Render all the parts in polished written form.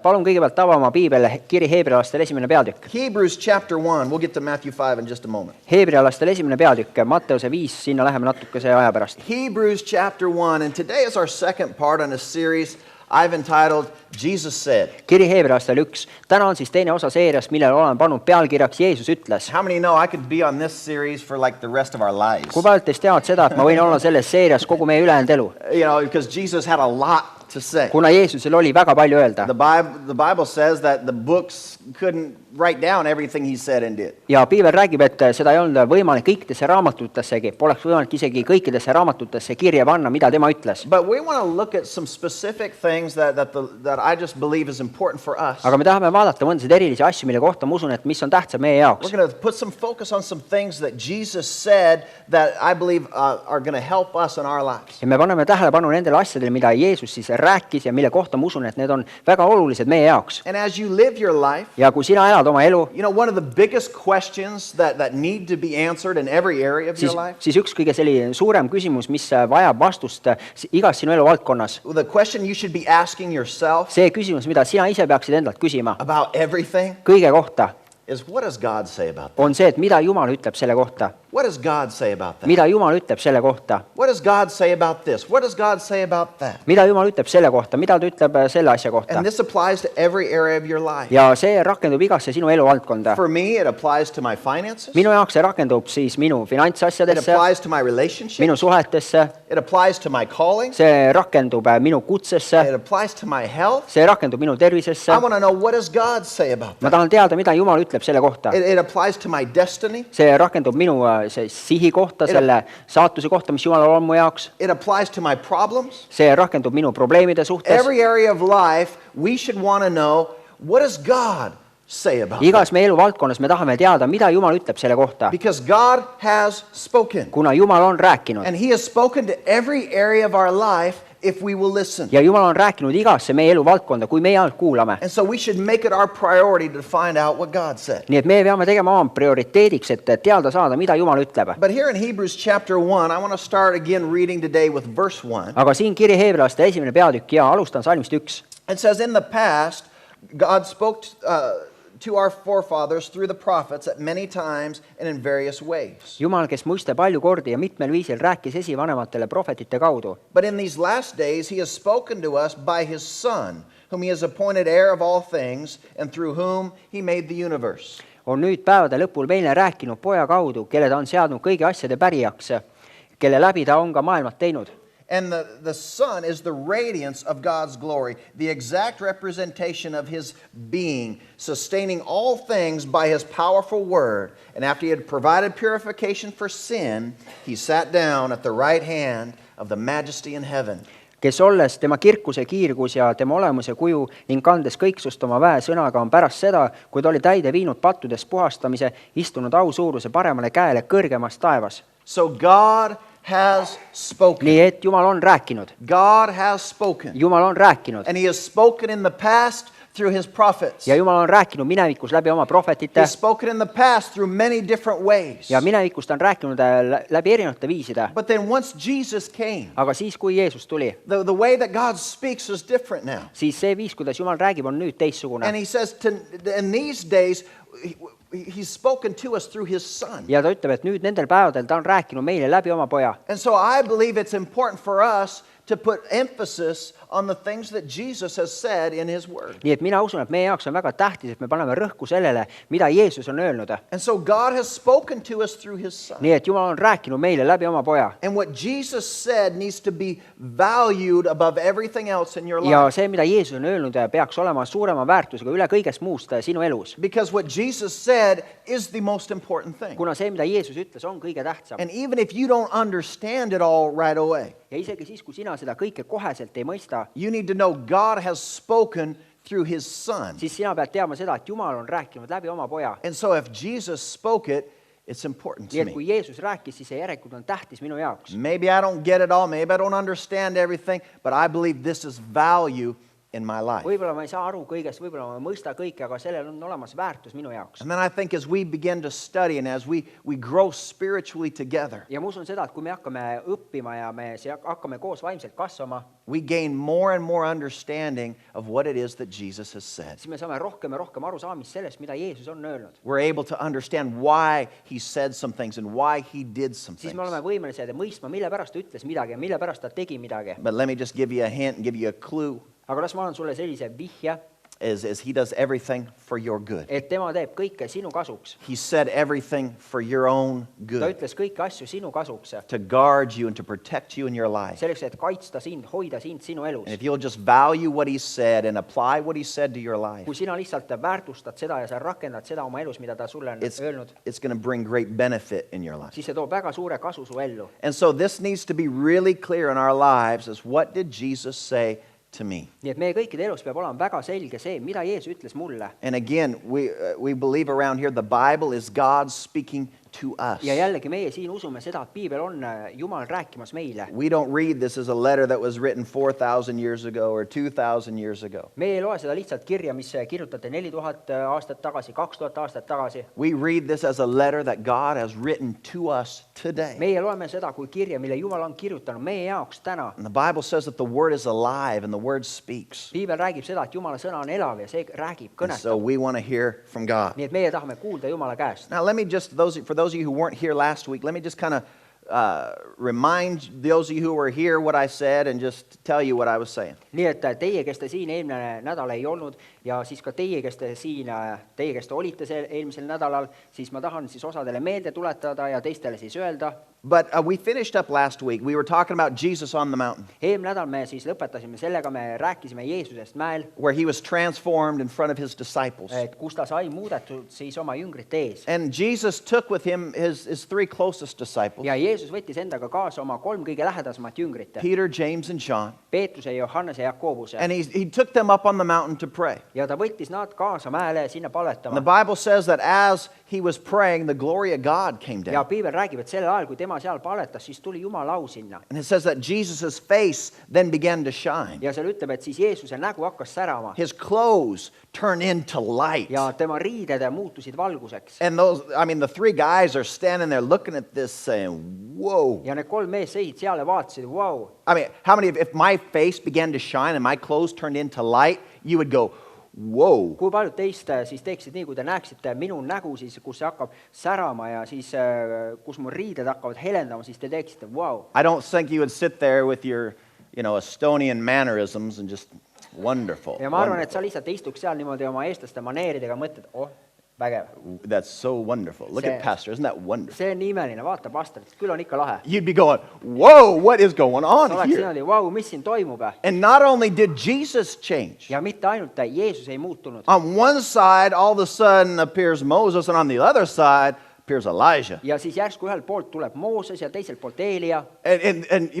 Palun kõigepealt ava oma piibel kiri Heebrealastele 1. peatükk. Hebrews chapter 1. We'll get to Matthew 5 in just a moment. Heebrealastele 1. peatükk, Matteuse 5, sinna läheme natukese aja pärast. Hebrews chapter 1, and today is our second part on a series I've entitled Jesus Said. Kiri Heebrealastele 1. Täna on siis teine osa seeriast, millele olen pannud pealkirjaks Jeesus ütles. How many know I could be on this series for like the rest of our lives? Kui paljud teist teavad seda, et ma võin olla selles seerias kogu meie ülejäänud elu? Because Jesus had a lot to say. Kuna Jeesusel oli väga palju öelda. The Bible says that the books couldn't write down everything he said and did. Ja piibel räägib, et seda ei olnud võimalik kõikidesse raamatutessegi, poleks võimalik isegi kõikidesse raamatutesse kirja panna, mida tema ütles. But we want to look at some specific things that I just believe is important for us. Aga me tahame vaadata mõndasid erilisi asju, mille kohta ma usun, et mis on tähtsad meie jaoks. We're going to put some focus on some things that Jesus said that I believe are going to help us in our lives. Ja me paneme tähelepanu nendele asjadele, mida Jeesus siis rääkis ja mille kohta ma usun, et need on väga olulised meie jaoks. And as you live your life, ja kui sina elad oma elu, one of the biggest questions that need to be answered in every area of your life. Siis üks kõige selline suurem küsimus, mis vajab vastust igas sinu elu valdkonnas. The question you should be asking yourself. See küsimus, mida sina ise peaksid endalt küsima. About everything. Kõige kohta. Is what does God say about that? On see, et mida Jumal ütleb selle kohta. What does God say about that? Mida Jumal ütleb selle kohta. What does God say about this? What does God say about that? Mida Jumal ütleb selle kohta, mida ta ütleb selle asja kohta. And this applies to every area of your life. Ja see rakendub igasse sinu eluvaldkonda. For me it applies to my finances. Minu jaoks see rakendub siis minu finantsasjadesse. It applies to my relationships. Minu suhetesse. It applies to my calling. See rakendub minu kutsesse. It applies to my health. See rakendub minu tervisesse. I want to know what does God say about that. Ma tahan teada, mida Jumal ütleb selle kohta. It applies to my destiny. See rakendub minu sihi kohta, selle saatuse kohta, mis Jumalal on mu jaoks. It applies to my problems. See rakendub minu probleemide suhtes. Every area of life we should want to know what does God say about that. Igas meie elu valdkonnas me tahame teada, mida Jumal ütleb selle kohta. Because God has spoken. Kuna Jumal on rääkinud. And he has spoken to every area of our life if we will listen. Ja Jumal on rääkinud igasse meie elu valdkonda, kui meie ainult kuulame. And so we should make it our priority to find out what God said. Nii et me peame tegema oma prioriteediks, et teada saada, mida Jumal ütleb. But here in Hebrews chapter 1, I want to start again reading today with verse 1. Aga siin kiri Heebrealaste 1. peatükk ja alustan salmist 1. It says, in the past, God spoke to our forefathers through the prophets at many times and in various ways. Jumal, kes muiste palju kordi ja mitmel viisil rääkis esivanematele prohvetite kaudu. But in these last days he has spoken to us by his Son, whom he has appointed heir of all things, and through whom he made the universe. On nüüd päevade lõpul meile rääkinud poja kaudu, kelle ta on seadnud kõigi asjade pärijaks, kelle läbi ta on ka maailmat teinud. And the Son is the radiance of God's glory, the exact representation of his being, sustaining all things by his powerful word. And after he had provided purification for sin, he sat down at the right hand of the majesty in heaven. Kes olles tema kirkuse kiirgus ja tema olemuse kuju ning kandes kõiksust oma väe sõnaga on pärast seda, kui ta oli täide viinud pattudest puhastamise, istunud au suuruse paremale käele kõrgemas taevas. So God has spoken. Nii et Jumal on rääkinud. God has spoken. Jumal on rääkinud. And he has spoken in the past through his prophets. Ja Jumal on rääkinud minevikus läbi oma prohvetite. He has spoken in the past through many different ways. Ja minevikus ta on rääkinud läbi erinevate viiside. But then once Jesus came, aga siis kui Jeesus tuli, the way that God speaks is different now. Siis see viis, kuidas Jumal räägib, on nüüd teistsugune. And he says in these days he's spoken to us through his Son. Ja ta ütleb, et nüüd nendel päevadel ta on rääkinud meile läbi oma poja. And so I believe it's important for us to put emphasis on the things that Jesus has said in his word. Nii et mina usun, et meie jaoks on väga tähtis, et me paneme rõhku sellele, mida Jeesus on öelnud. And so God has spoken to us through his Son. Nii et Jumal on rääkinud meile läbi oma poja. And what Jesus said needs to be valued above everything else in your life. Ja see, mida Jeesus on öelnud, peaks olema suurema väärtusega üle kõigest muust sinu elus. Because what Jesus said is the most important thing. Kuna see, mida Jeesus ütles, on kõige tähtsam. And even if you don't understand it all right away, ja isegi siis, kui sina seda kõike koheselt ei mõista, you need to know God has spoken through his Son. Siis sina pead teadma seda, et Jumal on rääkinud läbi oma poja. And so if Jesus spoke it, it's important to me. Nii et kui me. Jeesus rääkis, siis see järelikult on tähtis minu jaoks. Maybe I don't get it all, maybe I don't understand everything, but I believe this is value in my life. võib-olla ma ei saa aru kõigest, võib-olla ma ei mõista kõike, aga sellel on olemas väärtus minu jaoks. And then I think as we begin to study and as we grow spiritually together, Ja ma usun seda, et kui me hakkame õppima ja me hakkame koos vaimselt kasvama, we gain more and more understanding of what it is that Jesus has said. siis me saame rohkem ja rohkem arusaamist sellest, mida Jeesus on öelnud. We're able to understand why he said some things and why he did some Siis things. me oleme võimelised mõistma, mille pärast ta ütles midagi ja mille pärast ta tegi midagi. But let me just give you a hint and give you a clue, Aga las ma annan sulle sellise vihje, is he does everything for your good. et tema teeb kõike sinu kasuks. He said everything for your own Ta good, ütles kõiki asju sinu kasuks, to guard you and to protect you in your life. selleks, et kaitsta sind, hoida sind sinu elus. And if you'll just value what he said and apply what he said to your life, Kui sina lihtsalt väärtustad seda ja sa rakendad seda oma elus, mida ta sulle on öelnud, it's going to bring great benefit in your life. siis see toob väga suure kasu su ellu. And so this needs to be really clear in our lives is what did Jesus say to me? Nii et meie kõikide elus peab olema väga selge see, mida Jeesus ütles mulle. And again, we believe around here the Bible is God speaking to us. Ja jällegi meie siin usume seda, et piibel on Jumal rääkimas meile. We don't read this as a letter that was written 4,000 years ago or 2,000 years ago. Me ei loe seda lihtsalt kirja, mis kirjutati 4000 aastat tagasi, 2000 aastat tagasi. We read this as a letter that God has written to us today. Meie loeme seda kui kirja, mille Jumal on kirjutanud meie jaoks täna. And the Bible says that the word is alive and the word speaks. Piibel räägib seda, et Jumala sõna on elav ja see räägib, And so kõnestab. we want to hear from God. Nii et meie tahame kuulda Jumala käest. Now, let me just, for those of you who weren't here last week, let me just kind of remind those of you who were here what I said and just tell you what I was saying. Nii et teie, kes te siin eelmine nädal ei olnud ja siis ka teie, kes te siin, teie, kes te olite eelmisel nädalal, siis ma tahan siis osadele meelde tuletada ja teistele siis öelda. But we finished up last week. We were talking about Jesus on the mountain, Eelmine nädal me siis lõpetasime sellega, me rääkisime Jeesusest mäel, where he was transformed in front of his disciples. et kus ta sai muudetud siis oma jüngrite ees. And Jesus took with him his three closest disciples, Ja Jeesus võttis endaga kaasa oma 3 kõige lähedasemat jüngrit, Peter, James, and John, Peetruse, Johannese ja Jakobuse. and he took them up on the mountain to pray. Ja ta võttis nad kaasa mäele sinna And paletama. the Bible says that as he was praying, the glory of God came Ja down. piibel räägib, et sellel ajal, kui tema seal paletas, siis tuli Jumala au sinna. And it says that Jesus' face then began to shine. Ja seal ütleb, et siis Jeesuse nägu hakkas särama. His clothes turned into light. Ja tema riided muutusid valguseks. And the three guys are standing there looking at this saying, whoa. Ja need 3 meest seisid seal ja vaatasid, vau. I mean, how many, if my face began to shine and my clothes turned into light, you would go, whoa. Kui paljud teist siis teeksid nii, kui te näeksite minu nägu, siis, kus see hakkab särama ja siis, kus mu riided hakkavad helendama, siis te teeksite, vau. I don't think you would sit there with your, Estonian mannerisms and just wonderful. Ja ma arvan, et wonderful. sa lihtsalt istuks seal niimoodi oma eestlaste maneeridega, mõtled, vägev. That's so wonderful. Look at See- Pastor, isn't that wonderful? See on nii imeline, vaata pastorit, küll on ikka lahe. You'd be going, whoa, what is going Sa on oleks here? niimoodi, vau, mis siin toimub? And not only did Jesus change, Ja mitte ainult Jeesus ei muutunud. on one side, all of a sudden appears Moses, and on the other side appears Elijah. Ja siis järsku ühelt poolt tuleb Mooses ja teiselt poolt Eelia. And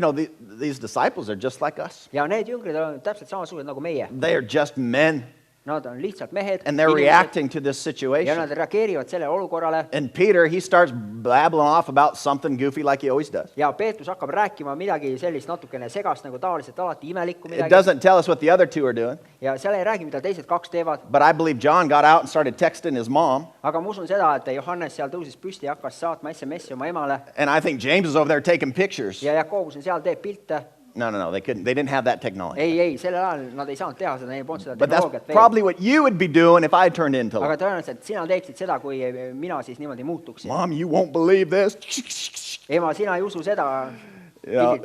these disciples are just like us. Ja need jüngrid on täpselt samasugused nagu meie. They are just men, Nad on lihtsalt mehed. and they're inimesed, reacting to this ja situation. nad reageerivad sellele olukorrale. And Peter, he starts babbling off about something goofy like he always does. Ja Peetrus hakkab rääkima midagi sellist natukene segast, nagu tavaliselt alati imelikku It midagi. doesn't tell us what the other two are doing, Ja seal ei räägi, mida teised 2 teevad. but I believe John got out and started texting his mom, Aga ma usun seda, et Johannes seal tõusis püsti ja hakkas saatma SMS-i oma emale. and I think James is over there taking pictures. Ja Jakobus on seal, teeb pilte. No, they couldn't. They didn't have that technology. Ei, sellel ajal nad ei saanud teha seda, neil polnud seda But that's tehnoloogiat veel. probably what you would be doing if I turned into Aga light. tõenäoliselt sina teeksid seda, kui mina siis niimoodi muutuksin. Mom, you won't believe this. Ema, sina ei usu seda.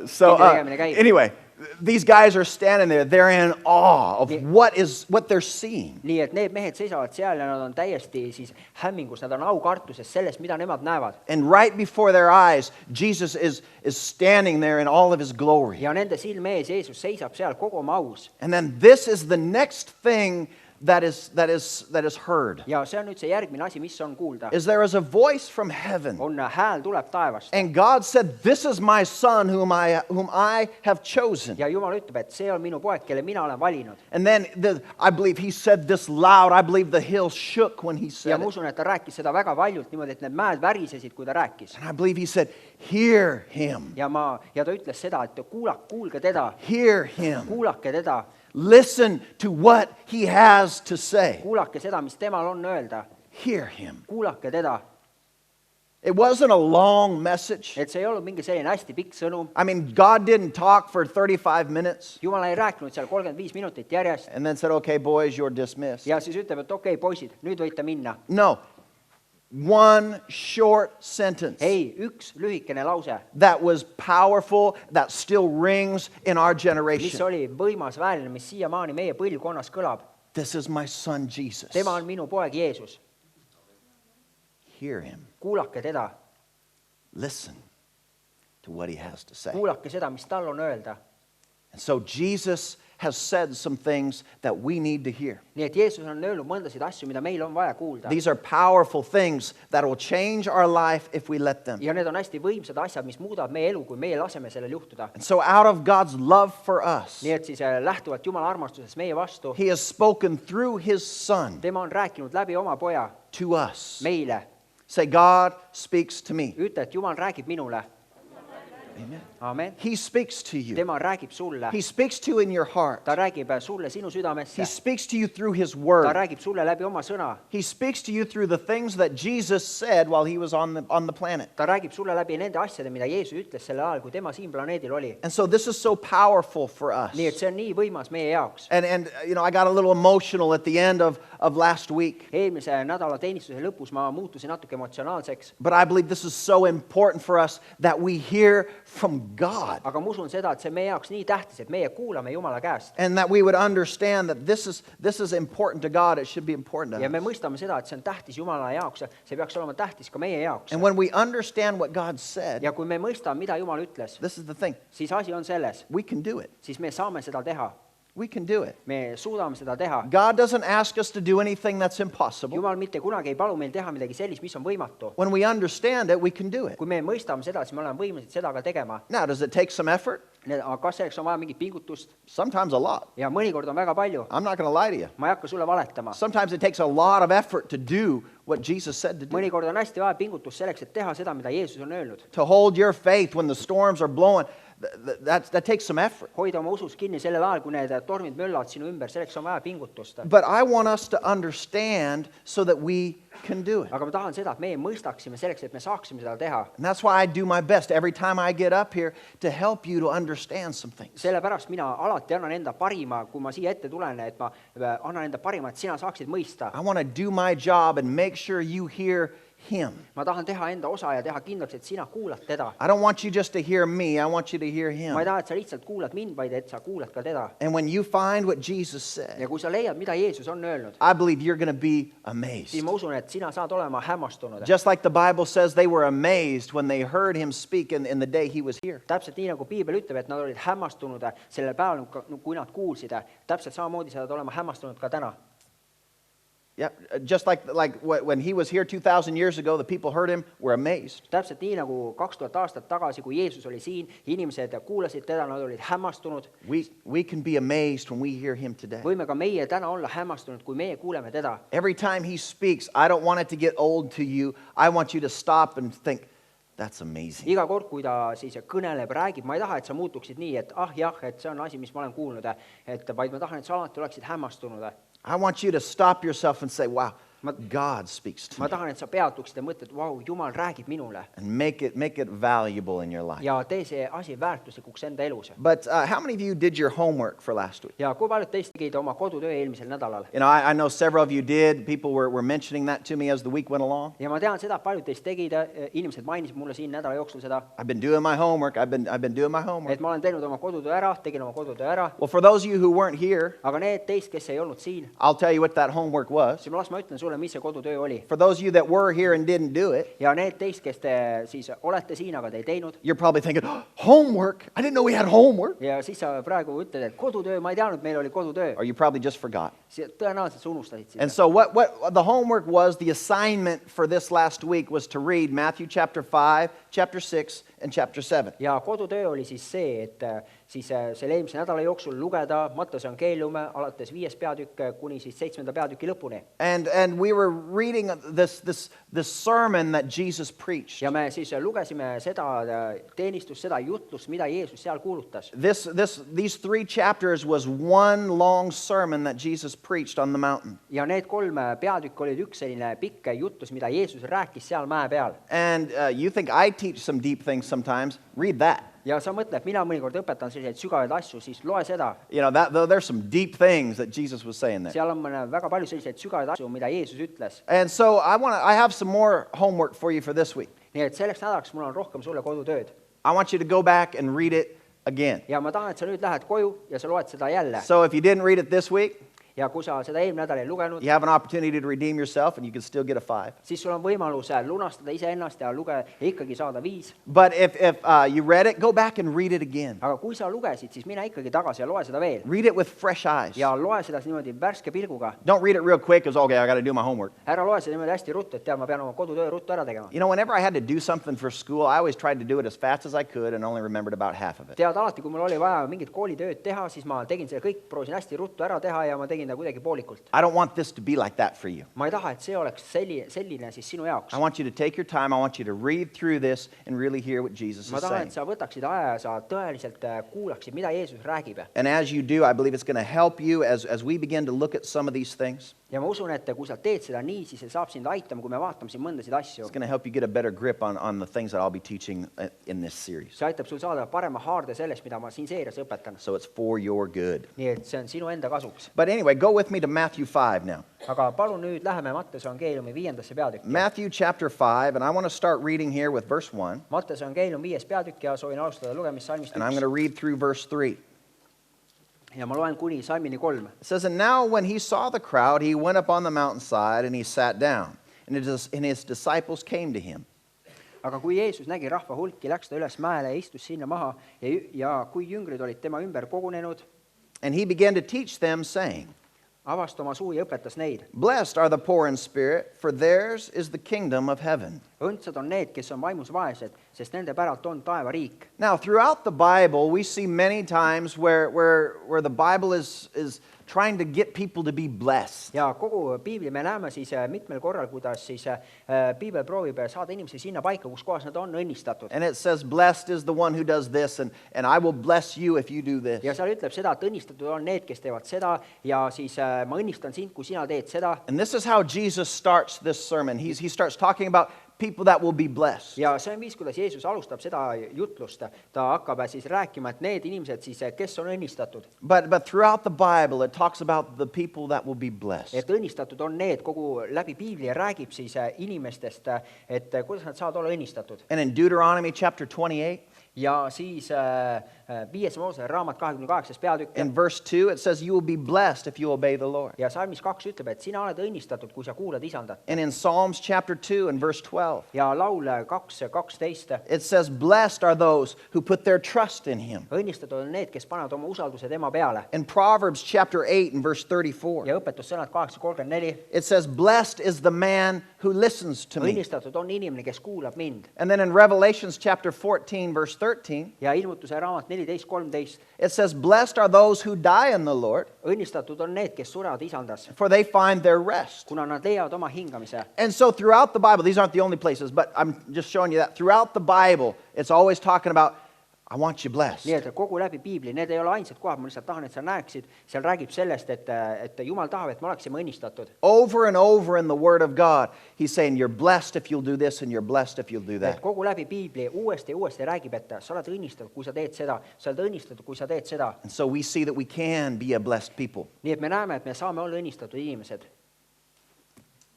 So Pildi tegemine käib. anyway, these guys are standing there. They're in awe of what they're seeing. Nii et need mehed seisavad seal ja nad on täiesti siis hämmingus, nad on aukartuses sellest, mida nemad näevad. And right before their eyes, Jesus is standing there in all of his glory. Ja nende silme ees Jeesus seisab seal kogu oma aus. And then this is the next thing that is heard. Ja see on nüüd see järgmine asi, mis on kuulda. Is there is a voice from heaven. On hääl tuleb taevast. And God said, "This is my son whom I have chosen." Ja Jumal ütleb, et see on minu poeg, kelle mina olen valinud. And then I believe he said this loud. I believe the hills shook when he Ja said ma it. usun, et ta rääkis seda väga valjult niimoodi, et need mäed värisesid, kui ta rääkis. And I believe he said, "Hear him. Ja ta ütles seda, et kuulge teda, Hear him." kuulake teda. Listen to what He has to say. kuulake seda, mis temal on öelda. Hear Him. kuulake teda. It wasn't a long message. Et see ei olnud mingi selline hästi pikk sõnum. I mean, God didn't talk for 35 minutes Jumal ei rääkinud seal 35 minutit järjest and then said, okay, boys, you're dismissed. ja siis ütleb, et okei, poisid, nüüd võite minna. No. One short sentence ei, üks lühikene lause, that was powerful, that still rings in our mis generation. oli võimas vääriline, mis siiamaani meie põlvkonnas kõlab. This is my son Jesus. Tema on minu poeg Jeesus. Hear Him. kuulake teda. Listen to what He has to say. kuulake seda, mis tal on öelda. And so Jesus has said some things that we need to hear. nii et Jeesus on öelnud mõndasid asju, mida meil on vaja kuulda. These are powerful things that will change our life if we let them. ja need on hästi võimsad asjad, mis muudavad meie elu, kui meie laseme sellel juhtuda. And so out of God's love for us, nii et siis lähtuvalt Jumala armastusest meie vastu, He has spoken through His Son tema on rääkinud läbi oma poja to us. meile. Say, God speaks to me. ütle, et Jumal räägib minule. Amen. Amen. He speaks to you. tema räägib sulle. He speaks to you in your heart. ta räägib sulle sinu südamesse. He speaks to you through His ta Word. räägib sulle läbi oma sõna. He speaks to you through the things that Jesus said while He was on the planet. ta räägib sulle läbi nende asjade, mida Jeesus ütles sel ajal, kui tema siin planeedil oli. And so this is so powerful for us. nii et see on nii võimas meie jaoks. And you know, I got a little emotional at the end of last week. eelmise nädala teenistuse lõpus ma muutusin natuke emotsionaalseks. But I believe this is so important for us that we hear from God. aga ma usun seda, et see on meie jaoks nii tähtis, et meie kuulame Jumala käest. And that we would understand that this is important to God. It should be important to ja us. me mõistame seda, et see on tähtis Jumala jaoks, see peaks olema tähtis ka meie jaoks. And when we understand what God said, ja kui me mõistame, mida Jumal ütles, this is the thing. siis asi on selles, We can do it. siis me saame seda teha. We can do it. me suudame seda teha. God doesn't ask us to do anything that's impossible. Jumal mitte kunagi ei palu meil teha midagi sellist, mis on võimatu. When we understand it, we can do it. kui me mõistame seda, siis me oleme võimelised seda ka tegema. Now, does it take some effort? aga kas selleks on vaja mingit pingutust? Sometimes a lot. ja mõnikord on väga palju. I'm not going to lie to you. ma ei hakka sulle valetama. Sometimes it takes a lot of effort to do what Jesus said to do. mõnikord on hästi vaja pingutust selleks, et teha seda, mida Jeesus on öelnud. To hold your faith when the storms are blowing, that takes some effort. hoida oma usus kinni sellel ajal, kui need tormid möllavad sinu ümber, selleks on vaja pingutust. But I want us to understand so that we can do it. aga ma tahan seda, et meie mõistaksime selleks, et me saaksime seda teha. And that's why I do my best every time I get up here to help you to understand some things. sellepärast mina alati annan enda parima, kui ma siia ette tulen, et ma annan enda parima, et sina saaksid mõista. I want to do my job and make sure you hear Him. ma tahan teha enda osa ja teha kindlaks, et sina kuulad teda. I don't want you just to hear me, I want you to hear Him. ma ei taha, et sa lihtsalt kuulad mind, vaid et sa kuulad ka teda. And when you find what Jesus said, ja kui sa leiad, mida Jeesus on öelnud, I believe you're going to be amazed. siis ma usun, et sina saad olema hämmastunud. Just like the Bible says they were amazed when they heard Him speak in the day He was here. täpselt nii, nagu piibel ütleb, et nad olid hämmastunud sellel päeval, kui nad kuulsid. täpselt samamoodi saad olema hämmastunud ka täna. Yeah, just like when He was here 2,000 years ago, the people heard Him, were amazed. täpselt nii, nagu 2000 aastat tagasi, kui Jeesus oli siin, inimesed kuulasid teda, nad olid hämmastunud. We can be amazed when we hear Him today. võime ka meie täna olla hämmastunud, kui meie kuuleme teda. Every time He speaks, I don't want it to get old to you. I want you to stop and think, that's amazing. iga kord, kui ta siis kõneleb, räägib, ma ei taha, et sa muutuksid nii, et jah, et see on asi, mis ma olen kuulnud, vaid ma tahan, et sa alati oleksid hämmastunud. I want you to stop yourself and say, wow, God speaks to ma me. tahan, et sa peatuksid ja mõtled, vau, Jumal räägib minule. And make it valuable in your life. ja tee see asi väärtuslikuks enda elus. But how many of you did your homework for last week? ja kui paljud teist tegid oma kodutöö eelmisel nädalal? You know, I know several of you did. People were mentioning that to me as the week went along. ja ma tean seda, et paljud teist tegid, inimesed mainisid mulle siin nädala jooksul seda, I've been doing my homework. I've been doing my homework. et ma olen teinud oma kodutöö ära, tegin oma kodutöö ära. Well, for those of you who weren't here, aga need teist, kes ei olnud siin, I'll tell you what that homework was. siis las ma ütlen sulle, mis see kodutöö oli. For those of you that were here and didn't do it, ja need teist, kes te siis olete siin, aga te ei teinud, you're probably thinking, oh, homework? I didn't know we had homework. ja siis sa praegu ütled, et kodutöö, ma ei teadnud, meil oli kodutöö. Or you probably just forgot. tõenäoliselt sa unustasid And seda. so what the homework was, the assignment for this last week was to read Matthew chapter 5, chapter 6, in chapter 7. ja kodutöö oli siis see, et siis selle eelmise nädala jooksul lugeda Matteuse evangeelium alates 5. peatükk kuni siis 7. peatüki lõpuni. And we were reading this sermon that Jesus preached. Ja me siis lugesime seda teenistust, seda jutlust, mida Jeesus seal kuulutas. These 3 chapters was one long sermon that Jesus preached on the mountain. Ja need 3 peatükk olid üks selline pikk jutlus, mida Jeesus rääkis seal mäe peal. And you think I teach some deep things sometimes, read that. Ja sa mõtled, mina mõnikord õpetan selliseid sügavaid asju, siis loe seda. You know, there's some deep things that Jesus was saying there. Seal on väga palju selliseid sügavaid asju, mida Jeesus ütles. And so I have some more homework for you for this week. Nii et selleks nädalaks mul on rohkem sulle kodutööd. I want you to go back and read it again. Ja ma tahan, et sa nüüd lähed koju ja sa loed seda jälle. So if you didn't read it this week, Ja kui sa seda eelmine nädal ei lugenud, you have an opportunity to redeem yourself and you can still get a 5. siis sul on võimalus lunastada iseennast ja ikkagi saada 5. But if you read it, go back and read it again. Aga kui sa lugesid, siis mine ikkagi tagasi ja loe seda veel. Read it with fresh eyes. Ja loe seda niimoodi värske pilguga. Don't read it real quick because, okay, I got to do my homework. Ära loe seda niimoodi hästi ruttu, et tead, ma pean oma kodutöö ruttu ära tegema. You know, whenever I had to do something for school, I always tried to do it as fast as I could and only remembered about half of it. Tead, alati, kui mul oli vaja mingit koolitööd teha, siis ma tegin selle kõik, proovisin hästi ruttu ära teha ja ma tegin ta kuidagi poolikult. I don't want this to be like that for you. Ma ei taha, et see oleks selline siis sinu jaoks. I want you to take your time. I want you to read through this and really hear what Jesus Ma is tahan, saying. et sa võtaksid aja ja sa tõeliselt kuulaksid, mida Jeesus räägib. And as you do, I believe it's going to help you as we begin to look at some of these things. Ja ma usun, et kui sa teed seda nii, siis see saab sind aitama, kui me vaatame siin mõndasid asju. It's going to help you get a better grip on the things that I'll be teaching in this series. See aitab sul saada parema haarde sellest, mida ma siin seerias õpetan. So it's for your good. Nii et see on sinu enda kasuks. But anyway, go with me to Matthew 5 now. Aga palun nüüd läheme Matteuse evangeeliumi 5. peatükki. Matthew chapter 5, and I want to start reading here with verse 1. Matteuse evangeelium 5. peatükk ja soovin alustada lugemist salmist And I'm going to 1. read through verse 3. Ja ma loen kuni salmini 3. It says, And now when he saw the crowd, he went up on the mountainside and he sat down. And his disciples came to him. Aga kui Jeesus nägi rahva hulki, läks ta üles mäele ja istus sinna maha ja kui jüngrid olid tema ümber kogunenud, And he began to teach them, saying, avast oma suu ja õpetas neid. Blessed are the poor in spirit, for theirs is the kingdom of heaven. Õndsad on need, kes on vaimus vaesed, sest nende päralt on taevariik. Now, throughout the Bible, we see many times where the Bible is trying to get people to be blessed. Ja kogu piibli me näeme siis mitmel korral, kuidas siis piibel proovib saada inimesi sinna paika, kus kohas nad on õnnistatud. And it says, blessed is the one who does this, and I will bless you if you do this. Ja seal ütleb seda, et õnnistatud on need, kes teevad seda ja siis ma õnnistan sind, kui sina teed seda. And this is how Jesus starts this sermon. He starts talking about people that will be blessed. Ja see on viis, kuidas Jeesus alustab seda jutlust. Ta hakkab siis rääkima, et need inimesed siis, kes on õnnistatud. But throughout the Bible, it talks about the people that will be blessed. Et õnnistatud on need, kogu läbi piibli räägib siis inimestest, et kuidas nad saavad olla õnnistatud. And in Deuteronomy chapter 28, Ja siis 5. Moosese raamat 28. peatükk. in verse 2, it says, you will be blessed if you obey the Lord. Ja salmis 2 ütleb, et sina oled õnnistatud, kui sa kuulad isandat. And in Psalms chapter 2 and verse 12, Ja laul 2:12. it says, blessed are those who put their trust in him. Õnnistatud on need, kes panevad oma usalduse tema peale. In Proverbs chapter 8 and verse 34, Ja õpetussõnad 8:34. it says, blessed is the man who listens to me. Õnnistatud on inimene, kes kuulab mind. And then in Revelations chapter 14 verse 13, Ja ilmutuse raamat 14:13. it says, blessed are those who die in the Lord, Õnnistatud on need, kes surevad isandas, for they find their rest. kuna nad leiavad oma hingamise. And so throughout the Bible, these aren't the only places, but I'm just showing you that throughout the Bible, it's always talking about, I want you blessed. Nii et kogu läbi piibli, need ei ole ainsad kohad, ma lihtsalt tahan, et sa näeksid, seal räägib sellest, et Jumal tahab, et me oleksime õnnistatud. Over and over in the Word of God, he's saying, you're blessed if you'll do this, and you're blessed if you'll do Et that. kogu läbi piibli uuesti ja uuesti räägib, et sa oled õnnistatud, kui sa teed seda, sa oled õnnistatud, kui sa teed seda. And so we see that we can be a blessed people. Nii et me näeme, et me saame olla õnnistatud inimesed.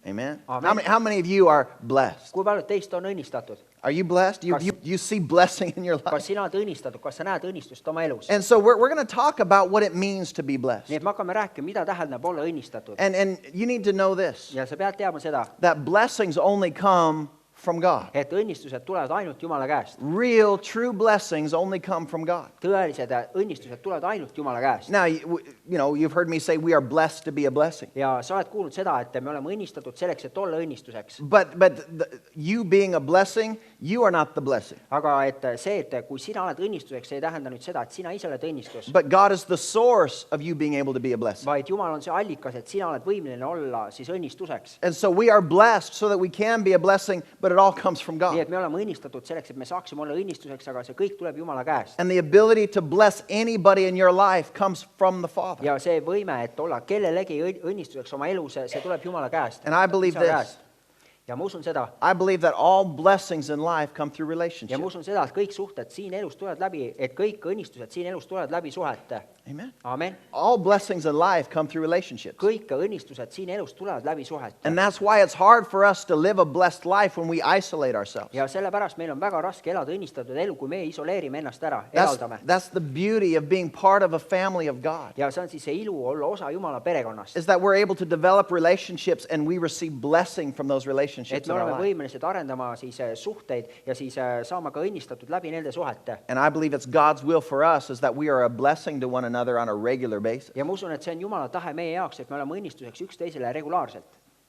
Amen? Amen. How many of you are blessed? Kui paljud teist on õnnistatud? Are you blessed? You see blessing in your Kas life? sina oled õnnistatud? Kas sa näed õnnistust oma elus? And so we're going to talk about what it means to be blessed. Nii et me hakkame rääkima, mida tähendab olla õnnistatud. And you need to know this, Ja sa pead teadma seda, that blessings only come from God. et õnnistused tulevad ainult Jumala käest. Real, true blessings only come from God. Tõelised õnnistused tulevad ainult Jumala käest. Now, you know, you've heard me say we are blessed to be a blessing. Ja sa oled kuulnud seda, et me oleme õnnistatud selleks, et olla õnnistuseks. But you being a blessing, You are not the blessing. aga et see, et kui sina oled õnnistuseks, see ei tähenda nüüd seda, et sina ise oled õnnistus, But God is the source of you being able to be a blessing. vaid Jumal on see allikas, et sina oled võimeline olla siis õnnistuseks. And so we are blessed so that we can be a blessing, but it all comes from nii God. et me oleme õnnistatud selleks, et me saaksime olla õnnistuseks, aga see kõik tuleb Jumala käest. And the ability to bless anybody in your life comes from the Father. ja see võime, et olla kellelegi õnnistuseks oma elus, see tuleb Jumala käest. And I believe Isa this. käest. ja ma usun seda. I believe that all blessings in life come through ja ma relationship. usun seda, et kõik suhted siin elus tulevad läbi, et kõik õnnistused siin elus tulevad läbi suhete. Amen. Amen. All blessings in life come through relationships. kõik õnnistused siin elus tulevad läbi suhete. And that's why it's hard for us to live a blessed life when we isolate ourselves. ja sellepärast meil on väga raske elada õnnistatud elu, kui me isoleerime ennast ära, That's, eraldame. that's the beauty of being part of a family of God, ja see on siis see ilu olla osa Jumala perekonnast. is that we're able to develop relationships and we receive blessing from those relationships et in me our oleme life. võimelised arendama siis suhteid ja siis saama ka õnnistatud läbi nende suhete. And I believe it's God's will for us is that we are a blessing to one another on a regular basis. ja ma usun, et see on Jumala tahe meie jaoks, et me oleme õnnistuseks üksteisele regulaarselt.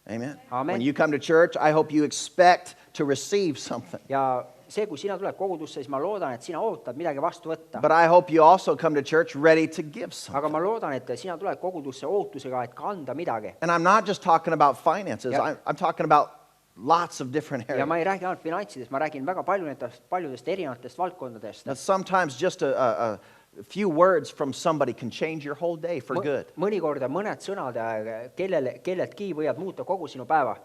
Amen. Amen. When you come to church, I hope you expect to receive something. ja see, kui sina tuled kogudusse, siis ma loodan, et sina ootad midagi vastu võtta. But I hope you also come to church ready to give something. aga ma loodan, et sina tuled kogudusse ootusega, et ka anda midagi. And I'm not just talking about finances. Yeah. I'm talking about lots of different ja ma areas. ei räägi ainult finantsidest, ma räägin väga paljudest erinevatest valdkondadest. Now, sometimes just a few words from somebody can change your whole day for good. mõnikord mõned sõnad kelleltki võivad muuta kogu sinu päeva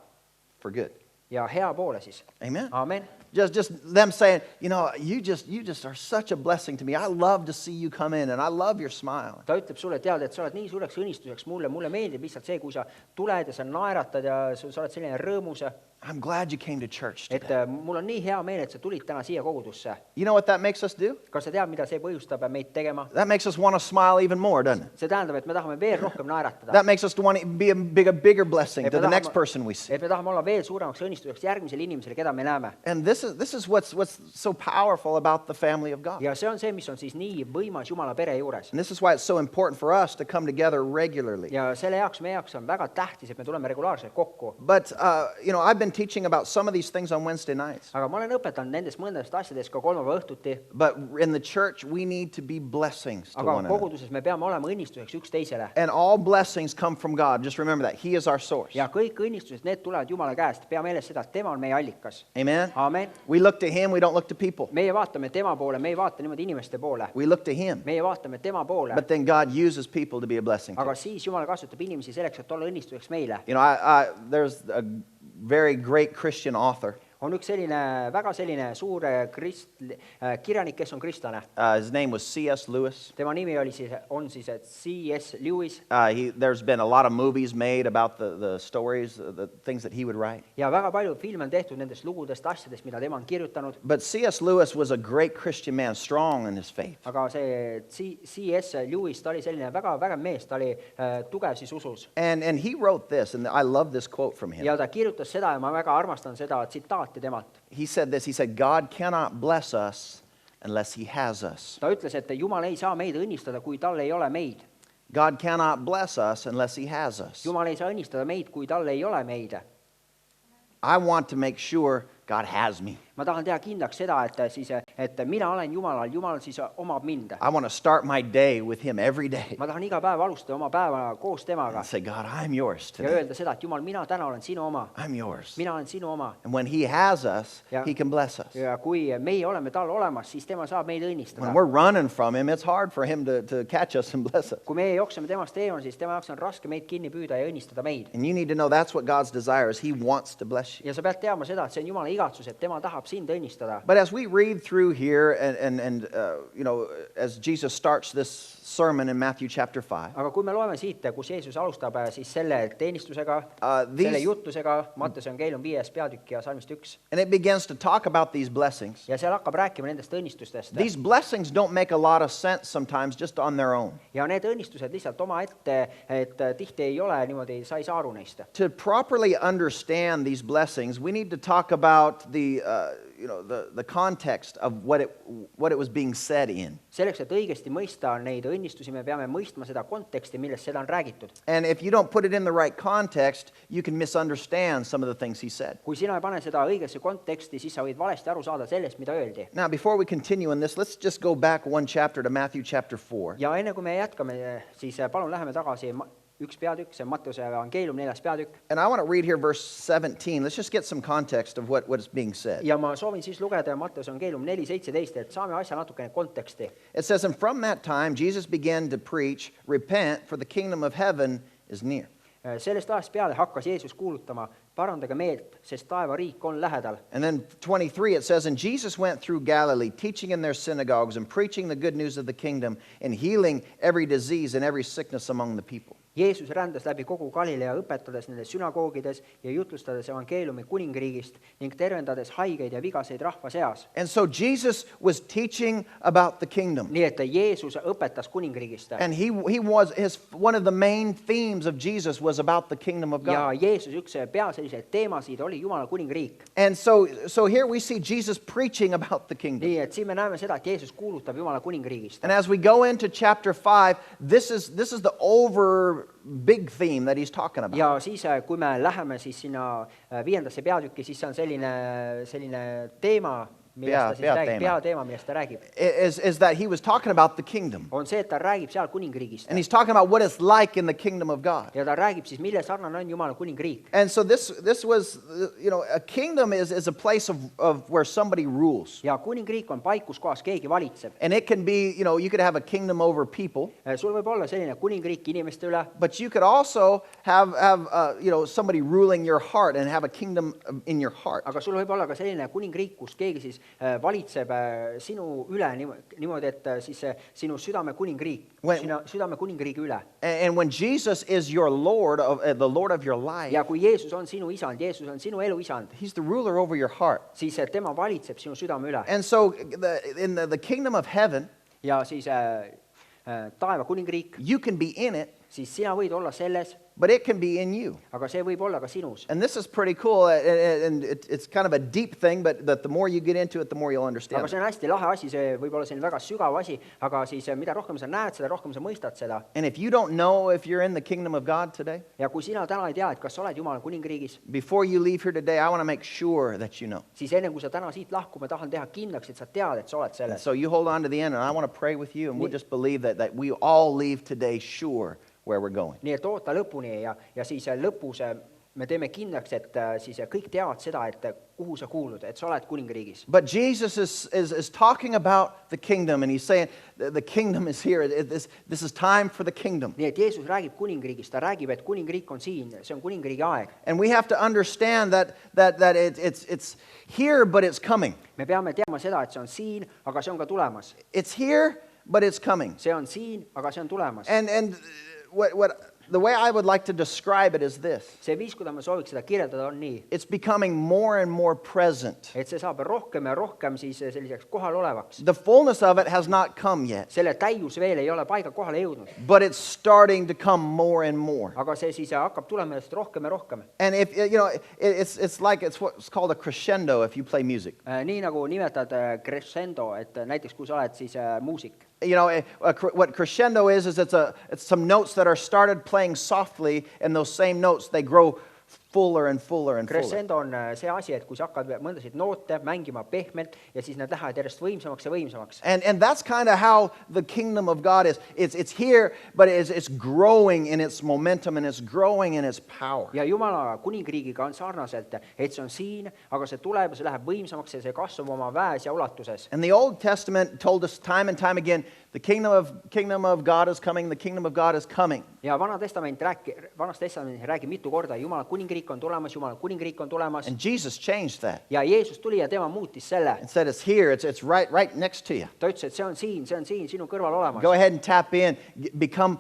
For good. ja hea poole siis. Amen. Amen. Just them saying, you just are such a blessing to me. I love to see you come in and I love your smile. ta ütleb sulle, tead, et sa oled nii suureks õnnistuseks mulle meeldib lihtsalt see, kui sa tuled ja sa naeratad ja sa oled selline rõõmus, I'm glad you came to church et today. mul on nii hea meel, et sa tulid täna siia kogudusse. You know what that makes us do? kas sa tead, mida see põhjustab meid tegema? That makes us want to smile even more, doesn't it? see tähendab, et me tahame veel rohkem naeratada. That makes us want to be a bigger blessing Et to me the tahame- next person we see. et me tahame olla veel suuremaks õnnistuseks järgmisele inimesele, keda me näeme. And this is what's so powerful about the family of God. ja see on see, mis on siis nii võimas Jumala pere juures. And this is why it's so important for us to come together regularly. ja selle jaoks, meie jaoks on väga tähtis, et me tuleme regulaarselt kokku. But, I've been teaching about some of these things on Wednesday nights. aga ma olen õpetanud nendest mõndadest asjadest ka kolmapäeva õhtuti, But in the church, we need to be blessings to aga one another. koguduses me peame olema õnnistuseks üksteisele. And all blessings come from God. Just remember that. He is our source. ja kõik õnnistused, need tulevad Jumala käest. pea meeles seda, et tema on meie allikas. Amen? Amen. We look to Him. We don't look to people. meie vaatame tema poole, me ei vaata niimoodi inimeste poole. We look to Him. meie vaatame tema poole, But then God uses people to be a blessing to aga us. siis Jumal kasutab inimesi selleks, et olla õnnistuseks meile. There's a very great Christian author. on üks väga selline suur kirjanik, kes on kristlane. His name was C.S. Lewis. tema nimi on siis C.S. Lewis. There's been a lot of movies made about the stories, the things that he would write. ja väga palju filme on tehtud nendest lugudest, asjadest, mida tema on kirjutanud. But C.S. Lewis was a great Christian man, strong in his faith. aga see C.S. Lewis, ta oli selline väga vägev mees, ta oli tugev siis usus. And he wrote this, and I love this quote from him. ja ta kirjutas seda ja ma väga armastan seda tsitaati temalt. He said this, he said, God cannot bless us unless he has us. ta ütles, et Jumal ei saa meid õnnistada, kui tal ei ole meid. God cannot bless us unless he has us. Jumal ei saa õnnistada meid, kui tal ei ole meid. I want to make sure God has me. ma tahan teha kindlaks seda, et mina olen Jumalal, Jumal siis omab mind. I want to start my day with him every day. ma tahan iga päev alustada oma päeva koos temaga And say, God, I'm yours ja today. öelda seda, et Jumal, mina täna olen sinu oma. I'm yours. mina olen sinu oma. And when he has us, Yeah. he can bless us. ja kui meie oleme tal olemas, siis tema saab meid õnnistada. When we're running from him, it's hard for him to catch us and bless us. kui meie jookseme temast eemal, siis tema jaoks on raske meid kinni püüda ja õnnistada meid. And you need to know that's what God's desire is. He wants to bless you. ja sa pead teadma seda, et see on Jumala igatsus, et tema tahab sind õnnistada. But as we read through here, and as Jesus starts this sermon in Matthew chapter 5, aga kui me loeme siit, kus Jeesus alustab siis selle teenistusega, these- selle jutlusega, Mattuse evangeelium 5. peatükk ja salmist 1, and it begins to talk about these blessings. ja seal hakkab rääkima nendest õnnistustest. These blessings don't make a lot of sense sometimes just on their own. ja need õnnistused lihtsalt omaette, et tihti ei ole niimoodi, sa ei saa aru neist. To properly understand these blessings, we need to talk about the context of what it was being said in. selleks, et õigesti mõista neid õnnistusi, õnnistusi, me peame mõistma seda konteksti, milles seda on räägitud. And if you don't put it in the right context, you can misunderstand some of the things he said. Kui sina ei pane seda õigesse konteksti, siis sa võid valesti aru saada sellest, mida öeldi. Now, before we continue in this, let's just go back one chapter to Matthew chapter 4. Ja enne kui me jätkame, siis palun läheme tagasi üks peatükk, see on Matteuse evangeelium 4. peatükk. And I want to read here verse 17. Let's just get some context of what is being said. Ja ma soovin siis lugeda Matteuse evangeelium 4:17, et saame asja natukene konteksti. It says, and from that time Jesus began to preach, repent, for the kingdom of heaven is near. Sellest ajast peale hakkas Jeesus kuulutama, parandage meelt, sest taevariik on lähedal. And then 23 it says, and Jesus went through Galilee, teaching in their synagogues and preaching the good news of the kingdom and healing every disease and every sickness among the people. Jeesus rändas läbi kogu Galilea, õpetades nende sünagoogides ja jutlustades evangeeliumi kuningriigist ning tervendades haigeid ja vigaseid rahva seas. And so Jesus was teaching about the kingdom. Nii et Jeesus õpetas kuningriigist. And one of the main themes of Jesus was about the kingdom of Ja God. Jeesus üks peaselliseid teemasid oli Jumala kuningriik. And so here we see Jesus preaching about the kingdom. Nii et siin me näeme seda, et Jeesus kuulutab Jumala kuningriigist. And as we go into chapter 5, this is the big theme that he's talking about. Ja siis, kui me läheme siis sinna 5. peatükki, siis see on selline teema, peateema, millest ta räägib. Is that he was talking about the kingdom. On see, et ta räägib seal kuningriigist. And he's talking about what it's like in the kingdom of God. Ja ta räägib siis, mille sarnane on Jumala kuningriik. And so this was, a kingdom is a place of where somebody rules. Ja kuningriik on paik, kus kohas keegi valitseb. And it can be, you could have a kingdom over people. Sul võib olla selline kuningriik inimeste üle. But you could also have somebody ruling your heart and have a kingdom in your heart. Aga sul võib olla ka selline kuningriik, kus keegi siis valitseb sinu üle niimoodi, et siis sinu südame kuningriigi üle. And when Jesus is your Lord, the Lord of your life, Ja kui Jeesus on sinu isand, Jeesus on sinu elu isand, he's the ruler over your heart. siis tema valitseb sinu südame üle. And so in the kingdom of heaven, Ja siis taeva kuningriik, you can be in it, siis sina võid olla selles, but it can be in you. aga see võib olla ka sinus. And this is pretty cool, and it's kind of a deep thing, but the more you get into it, the more you'll Aga understand see it. on hästi lahe asi, see võib olla selline väga sügav asi, aga siis mida rohkem sa näed seda, rohkem sa mõistad seda. And if you don't know if you're in the kingdom of God today, Ja kui sina täna ei tea, et kas sa oled Jumala kuningriigis, before you leave here today, I want to make sure that you know. siis enne kui sa täna siit lahkud, ma tahan teha kindlaks, et sa tead, et sa oled And selles. so you hold on to the end, and I want to pray with you, and we'll just believe that we all leave today sure where we're going. Nii et oota lõpuni ja siis lõpus me teeme kindlaks, et siis kõik teavad seda, et kuhu sa kuulud, et sa oled kuningriigis. But Jesus is talking about the kingdom, and he's saying the kingdom is here. This is time for the kingdom. Nii et Jeesus räägib kuningriigist, ta räägib, et kuningriik on siin, see on kuningriigi aeg. And we have to understand that it's here, but it's coming. Me peame teadma seda, et see on siin, aga see on ka tulemas. It's here, but it's coming. See on siin, aga see on tulemas. And the way I would like to describe it is this. See viis, kuidas ma sooviks seda kirjeldada, on nii, It's becoming more and more present. et see saab rohkem ja rohkem siis selliseks kohalolevaks. The fullness of it has not come yet, Selle täius veel ei ole paiga kohale jõudnud, but it's starting to come more and more. aga see siis hakkab tulema just rohkem ja rohkem. And if it's like it's what's called a crescendo if you play music. Nii nagu nimetad crescendo, et näiteks kui sa oled siis muusik. What crescendo is it's some notes that are started playing softly, and those same notes they grow fuller and fuller and fuller. Crescendo on see asi, et kui sa hakkad mõndasid noote mängima pehmelt ja siis nad lähevad järjest võimsamaks ja võimsamaks. And that's kind of how the kingdom of God is. It's here, but it's growing in its momentum and it's growing in its power. Ja Jumala kuningriigiga on sarnaselt, et see on siin, aga see tuleb ja see läheb võimsamaks ja see kasvab oma väes ja ulatuses. And the Old Testament told us time and time again, the kingdom of God is coming, the kingdom of God is coming. Ja Vanas Testamendis räägib mitu korda, Jumala kuningriik on tulemas, Jumala kuningriik on tulemas. And Jesus changed that Ja Jeesus tuli ja tema muutis selle. and said it's here, it's right next to you. Ta ütles, et see on siin sinu kõrval olemas. Go ahead and tap in, become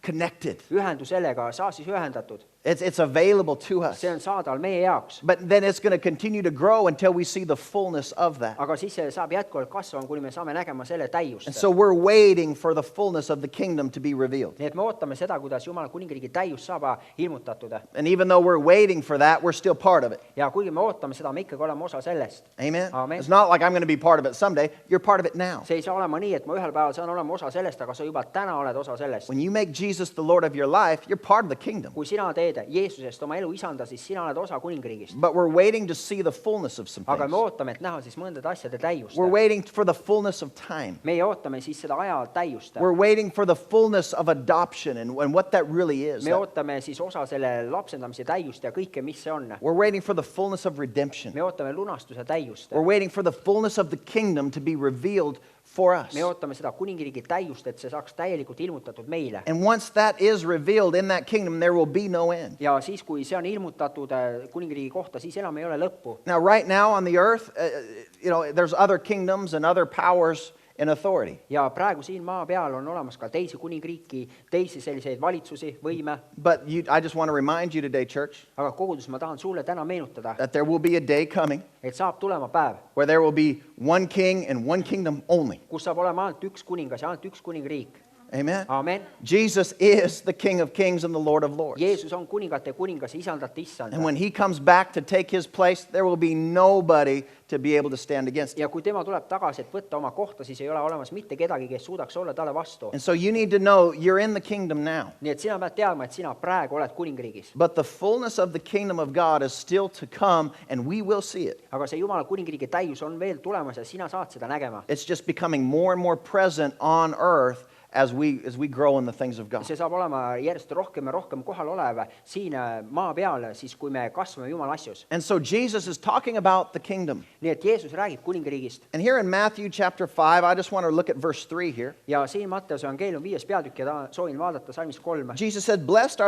connected. Ühendu sellega, saa siis ühendatud. It's available to us. see on saadaval meie jaoks. But then it's going to continue to grow until we see the fullness of that. Aga siis see saab jätkuvalt kasvama, kuni me saame nägema selle täiust. And so we're waiting for the fullness of the kingdom to be revealed. Nii et me ootame seda, kuidas Jumala kuningriigi täius saab ilmutatud. And even though we're waiting for that, we're still part of it. Ja kuigi me ootame seda, me ikkagi oleme osa sellest. Amen? Amen. It's not like I'm going to be part of it someday. You're part of it now. See ei saa olema nii, et ma ühel päeval saan olema osa sellest, aga sa juba täna oled osa sellest. When you make Jesus the Lord of your life, you're part of the kingdom. Kui sina teed Jeesusest oma elu isanda, siis sina oled osa kuningriigist. But we're waiting to see the fullness of some Aga me things. ootame, et näha siis mõndade asjade täiust. We're waiting for the fullness of time. Meie ootame siis seda aja täiust. We're waiting for the fullness of adoption and what that really is. Me ootame siis osa selle lapsendamise täiust ja kõike, mis see on. We're waiting for the fullness of redemption. Me ootame lunastuse täiust. We're waiting for the fullness of the kingdom to be revealed for us. Me ootame seda kuningriigi täiust, et see saaks täielikult ilmutatud meile. And once that is revealed in that kingdom, there will be no end. Ja siis, kui see on ilmutatud kuningriigi kohta, siis enam ei ole lõppu. Now, right now on the earth, there's other kingdoms and other powers in authority. Ja praegu siin maa peal on olemas ka teisi kuningriiki, teisi selliseid valitsusi, võime. But I just want to remind you today, church, Aga kogudus, ma tahan sulle täna meenutada, that there will be a day coming et saab tulema päev, where there will be one king and one kingdom only. kus saab olema ainult üks kuningas ja ainult üks kuningriik. Amen? Amen. Jesus is the King of kings and the Lord of lords. Jeesus on kuningate kuningas, isandate issand. And when he comes back to take his place, there will be nobody to be able to stand against him. Ja kui tema tuleb tagasi, et võtta oma kohta, siis ei ole olemas mitte kedagi, kes suudaks olla talle vastu. And so you need to know you're in the kingdom now. Nii et sina pead teadma, et sina praegu oled kuningriigis. But the fullness of the kingdom of God is still to come, and we will see it. Aga see Jumala kuningriigi täius on veel tulemas ja sina saad seda nägema. It's just becoming more and more present on earth as we grow in the things of God. See saab olema järjest rohkem ja rohkem kohal olev siin maa peal, siis kui me kasvame Jumala asjus. And so Jesus is talking about the kingdom. Nii et Jeesus räägib kuningriigist. And here in Matthew chapter 5, I just want to look at verse 3 here. Ja siin Matteuse evangeelium 5. peatükk ja soovin vaadata salmis 3. Jesus said, blessed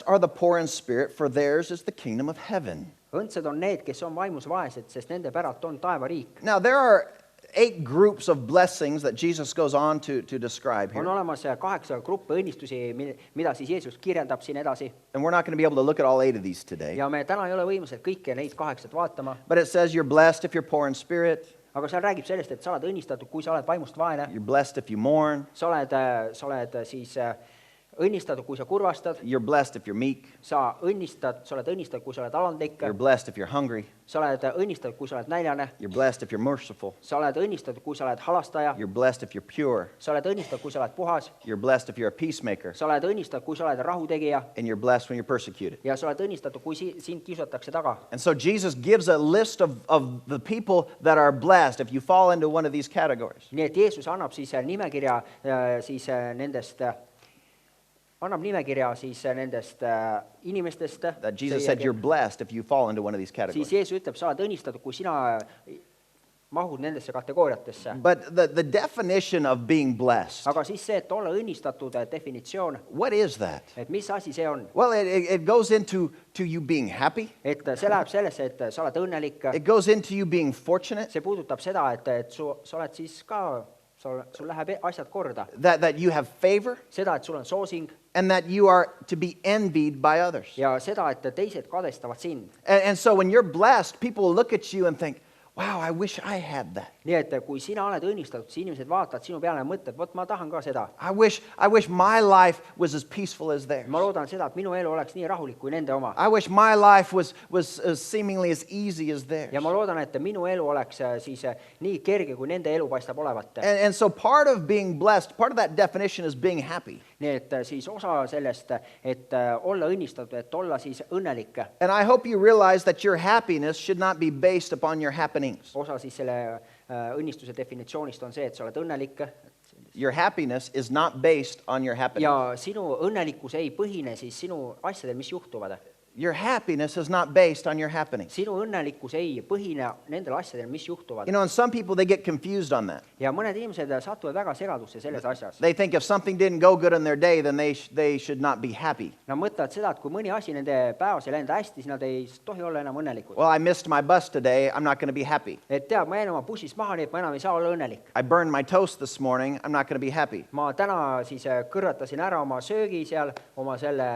are the poor in spirit, for theirs is the kingdom of heaven. Õndsad on need, kes on vaimus vaesed, sest nende päralt on taevariik. Now, there are 8 groups of blessings that Jesus goes on to describe On here. olemas 8 gruppi õnnistusi, mida siis Jeesus kirjeldab siin edasi. And we're not going to be able to look at all 8 of these today. Ja me täna ei ole võimelised kõike neid 8 vaatama. But it says you're blessed if you're poor in spirit. Aga seal räägib sellest, et sa oled õnnistatud, kui sa oled vaimust vaene. You're blessed if you mourn. Sa oled siis õnnistatud, kui sa kurvastad. You're blessed if you're meek. Sa oled õnnistatud, kui sa oled alandlik. You're blessed if you're hungry. Sa oled õnnistatud, kui sa oled näljane. You're blessed if you're merciful. Sa oled õnnistatud, kui sa oled halastaja. You're blessed if you're pure. Sa oled õnnistatud, kui sa oled puhas. You're blessed if you're a peacemaker. Sa oled õnnistatud, kui sa oled rahutegija. And you're blessed when you're persecuted. Ja sa oled õnnistatud, kui sind kiusatakse taga. And so Jesus gives a list of the people that are blessed if you fall into one of these categories. Nii et Jeesus annab siis nimekirja siis nendest inimestest. That Jesus said you're blessed if you fall into one of these Siis categories. Jeesus ütleb, sa oled õnnistatud, kui sina mahud nendesse kategooriatesse. But the definition of being blessed, Aga siis see, et olla õnnistatud definitsioon, what is that? et mis asi see on? Well, it goes into you being happy. Et see läheb sellesse, et sa oled õnnelik. It goes into you being fortunate. See puudutab seda, et sa oled siis ka, sul läheb asjad korda. That you have favor. Seda, et sul on soosing. And that you are to be envied by others. Ja seda, et teised kadestavad sind. And so when you're blessed, people will look at you and think, wow, I wish I had that. Nii et kui sina oled õnnistatud, siis inimesed vaatavad sinu peale ja mõtlevad, vot ma tahan ka seda. I wish my life was as peaceful as theirs. Ma loodan seda, et minu elu oleks nii rahulik kui nende oma. I wish my life was seemingly as easy as theirs. Ja ma loodan, et minu elu oleks siis nii kerge, kui nende elu paistab olevat. And so part of being blessed, part of that definition is being happy. Nii et siis osa sellest, et olla õnnistatud, et olla siis õnnelik. And I hope you realize that your happiness should not be based upon your happenings. Osa siis selle õnnistuse definitsioonist on see, et sa oled õnnelik. Your happiness is not based on your happenings. Ja sinu õnnelikkus ei põhine siis sinu asjadel, mis juhtuvad. Your happiness is not based on your happenings. Sinu õnnelikkus ei põhine nendel asjadel, mis juhtuvad. You know, and some people, they get confused on that. Ja mõned inimesed satuvad väga segadusse selles asjas. They think if something didn't go good in their day, then they should not be happy. Nad mõtlevad seda, et kui mõni asi nende päevas ei läinud hästi, siis nad ei tohi olla enam õnnelikud. Well, I missed my bus today. I'm not going to be happy. Et tead, ma jäin oma bussist maha, nii et ma enam ei saa olla õnnelik. I burned my toast this morning. I'm not going to be happy. Ma täna siis kõrvetasin ära oma söögi seal, oma selle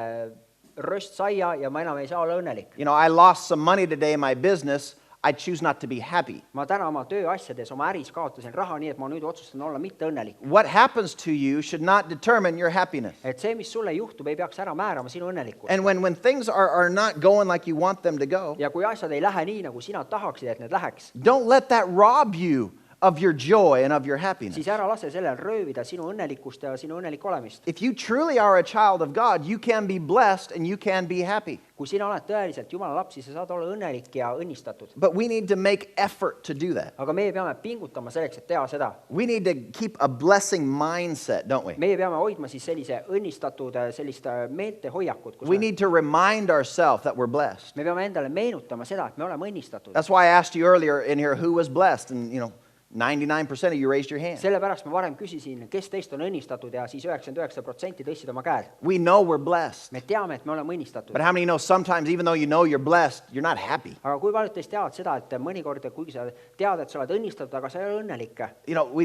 röstsaia ja ma enam ei saa olla õnnelik. You know, I lost some money today in my business. I choose not to be happy. Ma täna oma tööasjades, oma äris kaotasin raha, nii et ma nüüd otsustan olla mitte õnnelik. What happens to you should not determine your happiness. Et see, mis sulle juhtub, ei peaks ära määrama sinu õnnelikkust. And when things are not going like you want them to go, Ja kui asjad ei lähe nii, nagu sina tahaksid, et need läheks, don't let that rob you of your joy and of your happiness. siis ära lase sellel röövida sinu õnnelikkust ja sinu õnnelik olemist. If you truly are a child of God, you can be blessed and you can be happy. Kui sina oled tõeliselt Jumala laps, siis sa saad olla õnnelik ja õnnistatud. But we need to make effort to do that. Aga meie peame pingutama selleks, et teha seda. We need to keep a blessing mindset, don't we? Meie peame hoidma siis sellise õnnistatud, sellist meeltehoiakut. We need to remind ourselves that we're blessed. Me peame endale meenutama seda, et me oleme õnnistatud. That's why I asked you earlier in here who was blessed, and 99% of you raised your hand. Sellepärast ma varem küsisin, kes teist on õnnistatud ja siis 99% tõstsid oma käed. We know we're blessed. Me teame, et me oleme õnnistatud. But how many know sometimes even though you know you're blessed, you're not happy? Aga kui paljud teist teavad seda, et mõnikord, kuigi sa tead, et sa oled õnnistatud, aga sa ei ole õnnelik.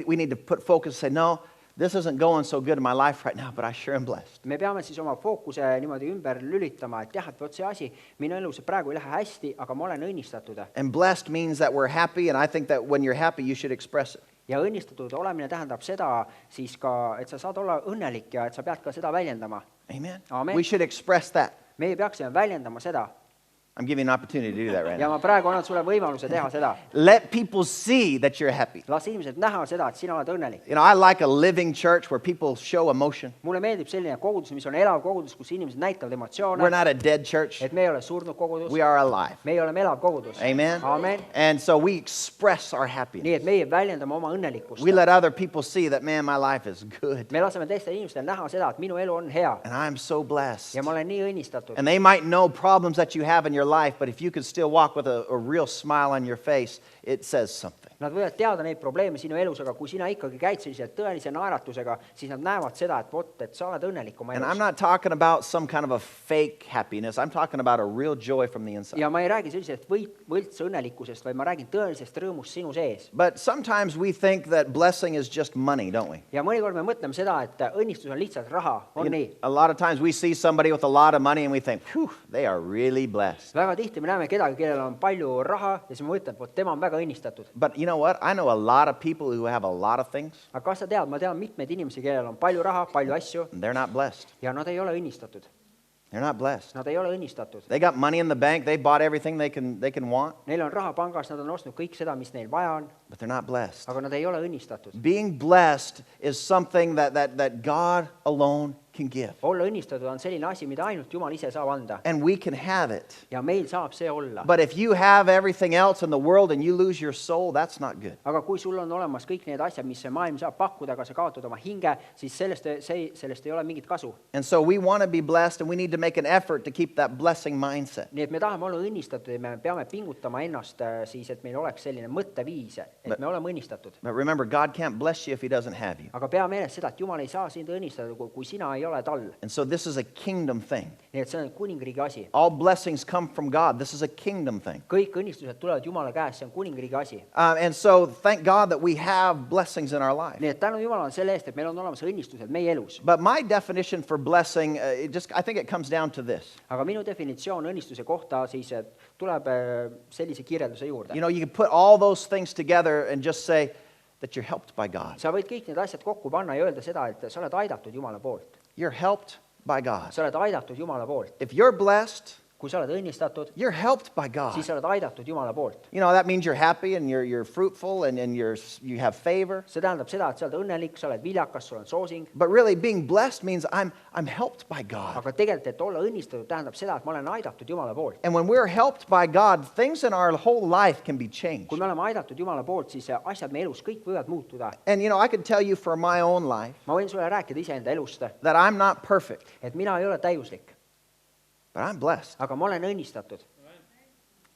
We need to put focus and say, no, this isn't going so good in my life right now, but I sure am blessed. Me peame siis oma fookuse niimoodi ümber lülitama, et jah, et võt see asi, minu elus praegu ei lähe hästi, aga ma olen õnnistatud. And blessed means that we're happy, and I think that when you're happy, you should express it. Ja õnnistatud olemine tähendab seda siis ka, et sa saad olla õnnelik ja et sa pead ka seda väljendama. Amen? Amen. We should express that. Meie peaksime väljendama seda. I'm giving you an opportunity to do that right Ja now. ma praegu annan sulle võimaluse teha seda. Let people see that you're happy. Las inimesed näha seda, et sina oled õnnelik. I like a living church where people show emotion. Mulle meeldib selline kogudus, mis on elav kogudus, kus inimesed näitavad We're emotsioone, not a dead church. et me ei ole surnud kogudus, We are alive. meie oleme elav kogudus. Amen? Amen. And so we express our happiness. Nii et meie väljendame oma õnnelikkust. We let other people see that, man, my life is good. Me laseme teistel inimestel näha seda, et minu elu on hea And I'm so blessed. ja ma olen nii õnnistatud. And they might know problems that you have in your life, but if you could still walk with a real smile on your face, it says something. Nad võivad teada neid probleeme sinu elus, aga kui sina ikkagi käid sellise tõelise naeratusega, siis nad näevad seda, et vot, et sa oled õnnelik oma And I'm elus. not talking about some kind of a fake happiness. I'm talking about a real joy from the inside. Ja ma ei räägi sellisest võltsõnnelikkusest, vaid ma räägin tõelisest rõõmust sinu sees. But sometimes we think that blessing is just money, don't we? Ja mõnikord me mõtleme seda, et õnnistus on lihtsalt raha, on nii. A lot of times we see somebody with a lot of money and we think, whew, they are really blessed. Väga tihti me näeme kedagi, kellel on palju raha ja siis me mõtleme, et vot tema on väga õnnistatud. But you know what? I know a lot of people who have a lot of things, Aga kas sa tead, ma tean mitmeid inimesi, kellel on palju raha, palju asju and they're not blessed. ja nad ei ole õnnistatud. They're not blessed. Nad ei ole õnnistatud. They got money in the bank. They bought everything they can want, Neil on raha pangas, nad on ostnud kõik seda, mis neil vaja on, but they're not blessed. aga nad ei ole õnnistatud. Being blessed is something that God alone can give. Olla õnnistatud on selline asi, mida ainult Jumal ise saab anda. And we can have it. Ja meil saab see olla. But if you have everything else in the world and you lose your soul, that's not good. Aga kui sul on olemas kõik need asjad, mis see maailm saab pakkuda, aga sa kaotad oma hinge, siis sellest ei ole mingit kasu. And so we want to be blessed, and we need to make an effort to keep that blessing mindset. Nii et me tahame olla õnnistatud ja me peame pingutama ennast siis, et meil oleks selline mõtteviis, et me oleme õnnistatud. But remember, God can't bless you if he doesn't have you. Aga pea meeles seda, et Jumal ei saa sind õnnistada, kui sina ei ole tal. And so this is a kingdom thing. Nii et see on kuningriigi asi. All blessings come from God. This is a kingdom thing. Kõik õnnistused tulevad Jumala käest, see on kuningriigi asi. And so thank God that we have blessings in our life. Nii et tänu Jumalale selle eest, et meil on olemas õnnistused meie elus. But my definition for blessing, I think it comes down to this. Aga minu definitsioon õnnistuse kohta siis tuleb sellise kirjelduse juurde. You can put all those things together and just say that you're helped by God. Sa võid kõik need asjad kokku panna ja öelda seda, et sa oled aidatud Jumala poolt. You're helped by God. Sa oled aidatud Jumala poolt. If you're blessed, Kui sa oled õnnistatud, you're helped by God. siis sa oled aidatud Jumala poolt. That means you're happy and you're fruitful and you have favor. See tähendab seda, et sa oled õnnelik, sa oled viljakas, sul on soosing. But really being blessed means I'm helped by God. Aga tegelikult, et olla õnnistatud, tähendab seda, et ma olen aidatud Jumala poolt. And when we're helped by God, things in our whole life can be changed. Kui me oleme aidatud Jumala poolt, siis asjad meie elus kõik võivad muutuda. And I can tell you for my own life Ma võin sulle rääkida iseenda elust, that I'm not perfect, et mina ei ole täiuslik, but I'm blessed. aga ma olen õnnistatud.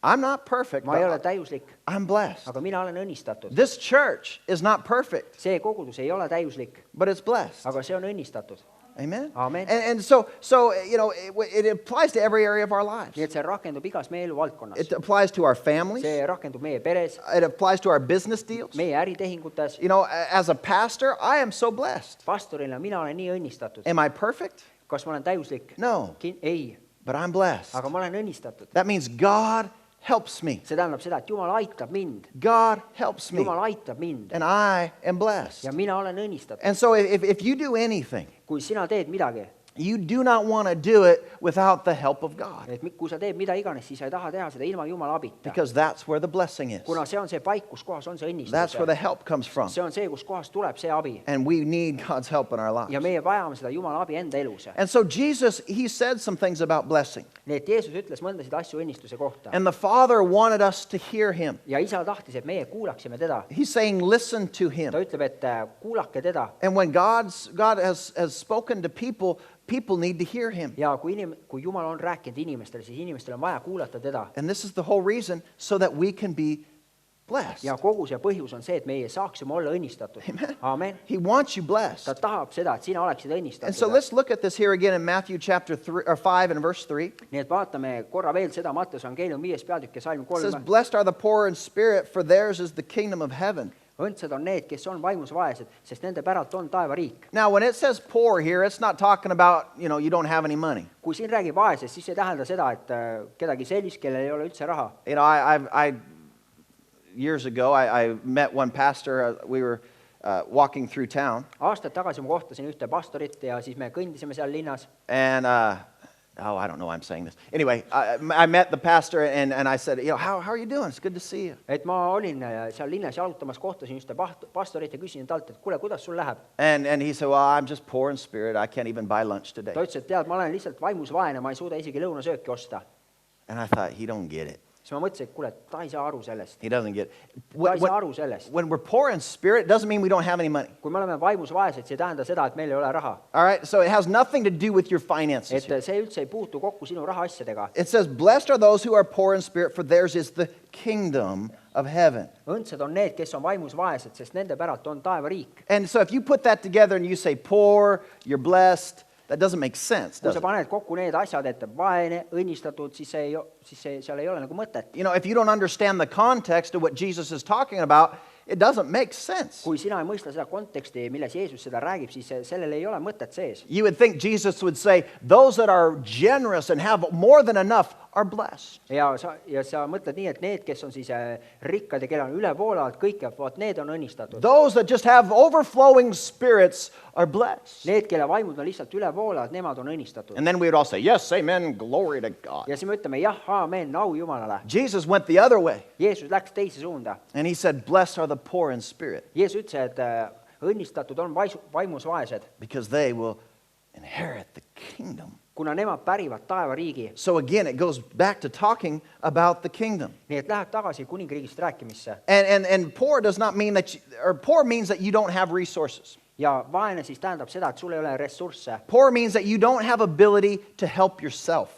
I'm not perfect, Ma ei ole but täiuslik, I'm blessed. aga mina olen õnnistatud. This church is not perfect, See kogudus ei ole täiuslik, but it's blessed. aga see on õnnistatud. Amen? Amen. And so it applies to every area of our lives. Nii et see rakendub igas meie elu valdkonnas. It applies to our families. See rakendub meie peres, It applies to our business deals. meie äritehingutes. As a pastor, I am so blessed. Pastorina mina olen nii õnnistatud. Am I perfect? Kas ma olen täiuslik? No. Ei. but I'm blessed. aga ma olen õnnistatud. That means God helps me. see tähendab seda, et Jumal aitab mind. God helps me. Jumal aitab mind And I am blessed. ja mina olen õnnistatud. And so if you do anything, kui sina teed midagi, you do not want to do it without the help of God. et kui sa teed mida iganes, siis sa ei taha teha seda ilma Jumala abita. Because that's where the blessing is. kuna see on see paik, kus kohas on see That's where the õnnistus. help comes from. see on see, kus kohas tuleb see abi. And we need God's help in our lives. ja meie vajame seda Jumala abi enda elus. And so Jesus, he said some things about blessing. nii et Jeesus ütles mõndasid asju õnnistuse kohta. And the Father wanted us to hear him. ja isa tahtis, et meie kuulaksime teda. He's saying, listen to ta him. ütleb, et kuulake teda. And when God has spoken to people, people need to hear him. ja kui Jumal on rääkinud inimestele, siis inimestel on vaja kuulata teda. And this is the whole reason, so that we can be blessed. ja kogu see põhjus on see, et meie saaksime olla õnnistatud. Amen. He wants you ta blessed. tahab seda, et sina oleksid And so õnnistatud. let's look at this here again in Matthew chapter 5 and verse 3. nii et vaatame korra veel seda Matteuse evangeeliumi 5. peatükk ja salm It says, 3. blessed are the poor in spirit, for theirs is the kingdom of heaven. õndsad on need, kes on vaimus vaesed, sest nende päralt on taevariik. Now, when it says poor here, it's not talking about, you don't have any money. kui siin räägib vaesest, siis see ei tähenda seda, et kedagi sellist, kellel ei ole üldse raha. I years ago, I met one pastor. We were walking through town. aastaid tagasi ma kohtasin ühte pastorit ja siis me kõndisime seal linnas. And, I don't know why I'm saying this. Anyway, I met the pastor and I said, how are you doing? It's good to see you. et ma olin seal linnas jalutamas, kohtasin just pastorit ja küsisin talt, et kuule, kuidas sul läheb. And he said, well, I'm just poor in spirit. I can't even buy lunch today. ta ütles, et tead, ma olen lihtsalt vaimus vaene, ma ei suuda isegi lõunasööki osta. And I thought, he don't get it. siis ma mõtlesin, et kuule, ta ei saa aru sellest. He doesn't get it. ta ei saa aru sellest. When we're poor in spirit, it doesn't mean we don't have any money. kui me oleme vaimus vaesed, see ei tähenda seda, et meil ei ole raha. All right? So it has nothing to do with your finances. et see üldse ei puutu kokku sinu rahaasjadega. It says, blessed are those who are poor in spirit, for theirs is the kingdom of heaven. õndsad on need, kes on vaimus vaesed, sest nende päralt on taevariik. And so if you put that together and you say poor, you're blessed, that doesn't make sense, kui does sa it? paned kokku need asjad, et vaene, õnnistatud, siis seal ei ole nagu mõtet. If you don't understand the context of what Jesus is talking about, it doesn't make sense. kui sina ei mõista seda konteksti, milles Jeesus seda räägib, siis sellel ei ole mõtet sees. You would think Jesus would say, those that are generous and have more than enough are blessed. ja sa mõtled nii, et need, kes on siis rikkad ja kellel on ülevoolavad kõike, vot need on õnnistatud. Those that just have overflowing spirits are blessed. Need, kelle vaimud on lihtsalt ülevoolavad, nemad on õnnistatud. And then we would all say, yes, amen, glory to God. ja siis me ütleme jah, aamen, au Jumalale. Jesus went the other way, Jeesus läks teise suunda. and he said, blessed are the poor in spirit, Jeesus ütles, et õnnistatud on vaimus vaesed, because they will inherit the kingdom. kuna nemad pärivad taevariigi. So again, it goes back to talking about the kingdom. nii et läheb tagasi kuningriigist rääkimisse. And poor does not mean that poor means that you don't have resources. ja vaene siis tähendab seda, et sul ei ole ressursse. Poor means that you don't have ability to help yourself.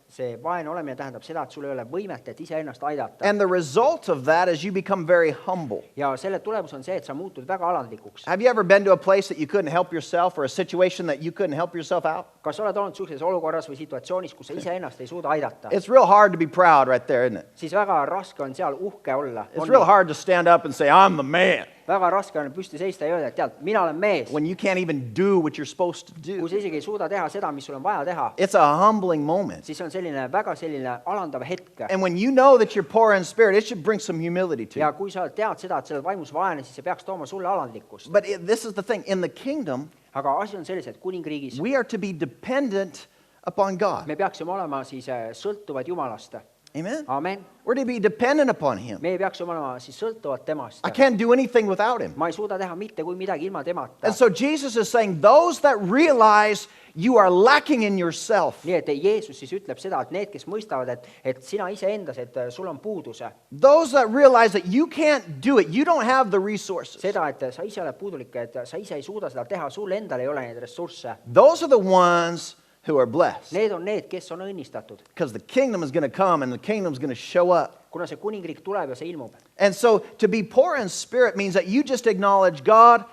see vaene olemine tähendab seda, et sul ei ole võimet, et iseennast aidata. And the result of that is you become very humble. ja selle tulemus on see, et sa muutud väga alandlikuks. Have you ever been to a place that you couldn't help yourself, or a situation that you couldn't help yourself out? kas oled olnud sellises olukorras või situatsioonis, kus sa iseennast ei suuda aidata? It's real hard to be proud right there, isn't it? siis väga raske on seal uhke olla. It's real hard to stand up and say, I'm the man, väga raske on püsti seista ja öelda, et tead, mina olen mees. when you can't even do what you're supposed to do. kui sa isegi ei suuda teha seda, mis sul on vaja teha, It's a humbling moment. siis on väga selline alandav hetk. And when you know that you're poor in spirit, it should bring some humility to ja you. kui sa tead seda, et sa oled vaimus vaene, siis see peaks tooma sulle alandlikkust. But this is the thing. In the kingdom, aga asi on selles, et kuningriigis we are to be dependent upon God. me peaksime olema siis sõltuvad Jumalast. Amen? Amen. We're to be dependent upon Him. me peaksime olema siis sõltuvad temast. I can't do anything without Him. ma ei suuda teha mitte kui midagi ilma temata. And so Jesus is saying, those that realize you are lacking in yourself, nii et Jeesus siis ütleb seda, et need, kes mõistavad, et sina iseendas, et sul on puuduse, those that realize that you can't do it, you don't have the resources, seda, et sa ise oled puudulik, et sa ise ei suuda seda teha, sul endal ei ole neid ressursse. those are the ones who are blessed. Need on need, kes on õnnistatud, Because the kingdom is going to come and the kingdom is going to show up. kuna see kuningriik tuleb ja see ilmub. And so to be poor in spirit means that you just acknowledge, God,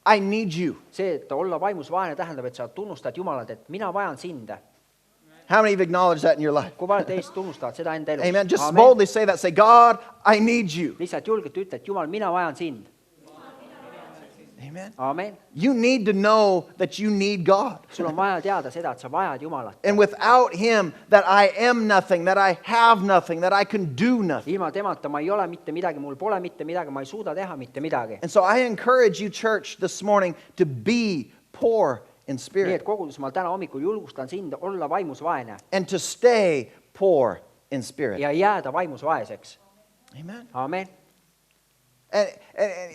I need you. see, et olla vaimus vaene, tähendab, et sa tunnustad Jumalat, et mina vajan sind. How many of you acknowledge that in your life? kui paljud teist tunnustavad seda enda elus? Amen. Just boldly say that. Say, God, I need you. lihtsalt julgelt ütle, et Jumal, mina vajan sind. Amen. Amen. You need to know that you need God. sul on vaja teada seda, et sa vajad Jumalat. And without Him, that I am nothing, that I have nothing, that I can do nothing. ilma temata ma ei ole mitte midagi, mul pole mitte midagi, ma ei suuda teha mitte midagi. And so I encourage you, church, this morning to be poor in nii spirit et kogudus, ma täna hommikul julgustan sind olla vaimus vaene and to stay poor in spirit. ja jääda vaimus vaeseks. Amen. Amen. And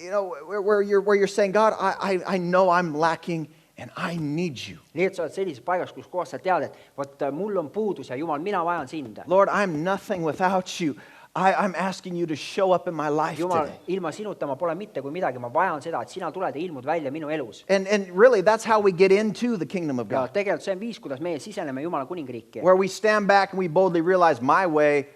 you know, where you're saying, God, I know I'm lacking and I need you. nii et sa oled sellises paigas, kus kohas sa tead, et vot mul on puudus ja Jumal, mina vajan sind. Lord, I'm nothing without you. I'm asking you to show up in my life Jumal, today. ilma sinuta ma pole mitte kui midagi, ma vajan seda, et sina tuled ja ilmud välja minu elus. And really, that's how we get into the kingdom of ja God, tegelikult see on viis, kuidas meie siseneme Jumala kuningriiki, where we stand back and we boldly realize my way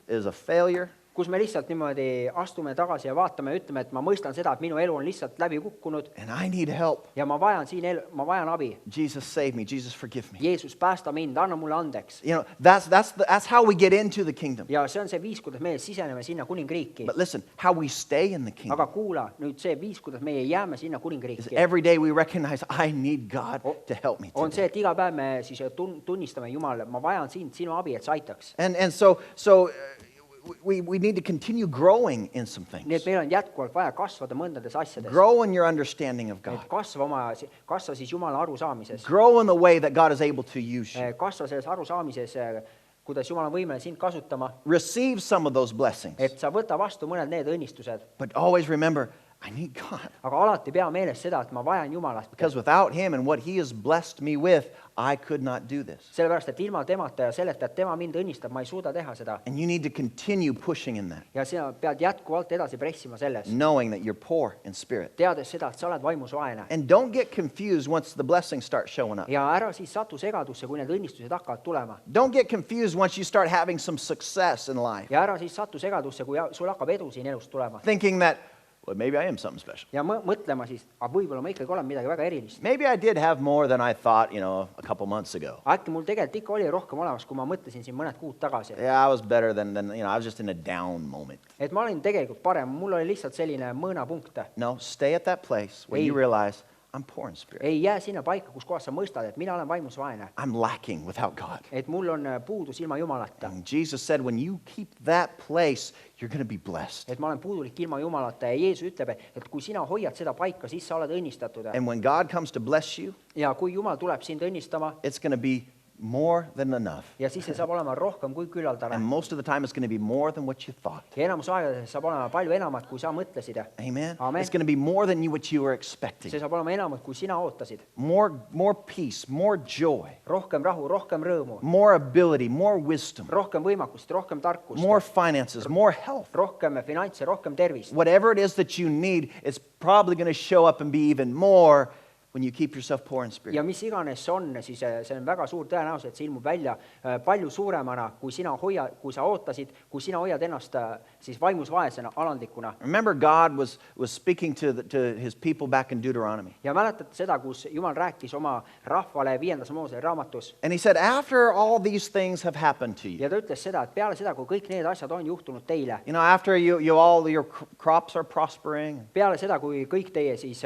is a failure. kus me lihtsalt niimoodi astume tagasi ja vaatame ja ütleme, et ma mõistan seda, et minu elu on lihtsalt läbi kukkunud And I need help. ja ma vajan ma vajan abi. Jesus, save me. Jesus, forgive me. Jeesus, päästa mind, anna mulle andeks. You know, that's how we get into the kingdom. ja see on see viis, kuidas meie siseneme sinna kuningriiki. But listen, how we stay in the kingdom aga kuula, nüüd see viis, kuidas meie jääme sinna is kuningriiki, every day we recognize I need God to help me on today. see, et iga päev me siis tunnistame, Jumal, ma vajan sind, sinu abi, et sa aitaks. And we need to continue growing in some nii et things. meil on jätkuvalt vaja kasvada mõndades asjades. Grow in your understanding of God. et kasva siis Jumala arusaamises. Grow in the way that God is able to use you. kasva selles arusaamises, kuidas Jumal on võimeline sind kasutama, Receive some of those blessings. et sa võta vastu mõned need õnnistused, But always remember, I need God. aga alati pea meeles seda, et ma vajan Jumalast. Because without Him and what He has blessed me with, I could not do this. sellepärast, et ilma temata ja selleta, et tema mind õnnistab, ma ei suuda teha seda. And you need to continue pushing in that, ja sina pead jätkuvalt edasi pressima selles, knowing that you're poor in spirit. teades seda, et sa oled vaimus vaene. And don't get confused once the blessings start showing up. ja ära siis satu segadusse, kui need õnnistused hakkavad tulema. Don't get confused once you start having some success in life, ja ära siis satu segadusse, kui sul hakkab edu siin elus tulema. thinking that, well, maybe I am something special. ja mõtlema siis, aga võib-olla ma ikkagi olen midagi väga erilist. Maybe I did have more than I thought, a couple months ago. äkki mul tegelikult ikka oli rohkem olemas, kui ma mõtlesin siin mõned kuud tagasi. Yeah, I was better than I was just in a down moment. et ma olin tegelikult parem, mul oli lihtsalt selline mõõnapunkt. No, stay at that place where you Ei. realize I'm poor in spirit. ei jää sinna paika, kus kohas sa mõistad, et mina olen vaimus vaene. I'm lacking without God. et mul on puudus ilma Jumalata. And Jesus said, when you keep that place, you're going to be blessed. et ma olen puudulik ilma Jumalata ja Jeesus ütleb, et kui sina hoiad seda paika, siis sa oled õnnistatud. And when God comes to bless you, ja kui Jumal tuleb sind õnnistama, it's going to be more than enough. ja siis see saab olema rohkem kui küllaldane. And most of the time, it's going to be more than what you thought. ja enamus aegades saab olema palju enamat, kui sa mõtlesid. Amen. Amen. It's going to be more than what you were expecting. see saab olema enamat, kui sina ootasid. More peace, more joy, rohkem rahu, rohkem rõõmu, more ability, more wisdom, rohkem võimekust, rohkem tarkust, more finances, more health. rohkem finantse, rohkem tervist. Whatever it is that you need, it's probably going to show up and be even more when you keep yourself poor in spirit. ja mis iganes see on, siis see on väga suur tõenäosus, et see ilmub välja palju suuremana, kui sa ootasid, kui sina hoiad ennast siis vaimus vaesena, alandlikuna. Remember, God was speaking to His people back in Deuteronomy. ja mäletate seda, kus Jumal rääkis oma rahvale 5. Moosese raamatus And He said, after all these things have happened to you, ja ta ütles seda, et peale seda, kui kõik need asjad on juhtunud teile, after all your crops are prospering, peale seda, kui kõik teie siis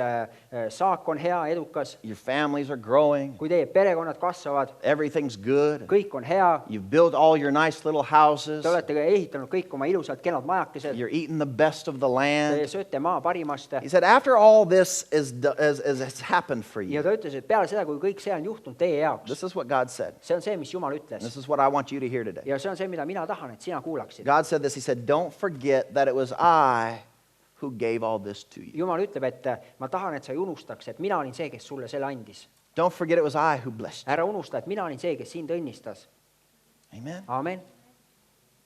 saak on hea, edukas, your families are growing, kui teie perekonnad kasvavad, everything's good, kõik on hea, you've built all your nice little houses, te olete ehitanud kõik oma ilusad kenad majakesed, you're eating the best of the te land. sööte maa parimast. He said, after all this has happened for ja you, ta ütles, et peale seda, kui kõik see on juhtunud teie jaoks, this is what God said. see on see, mis Jumal ütles. This is what I want you to hear today. ja see on see, mida mina tahan, et sina kuulaksid. God said this. He said, don't forget that it was I who gave all this to you. Jumal ütleb, et ma tahan, et sa ei unustaks, et mina olin see, kes sulle selle andis. Don't forget it was I who blessed you. ära unusta, et mina olin see, kes sind õnnistas. Amen. Amen.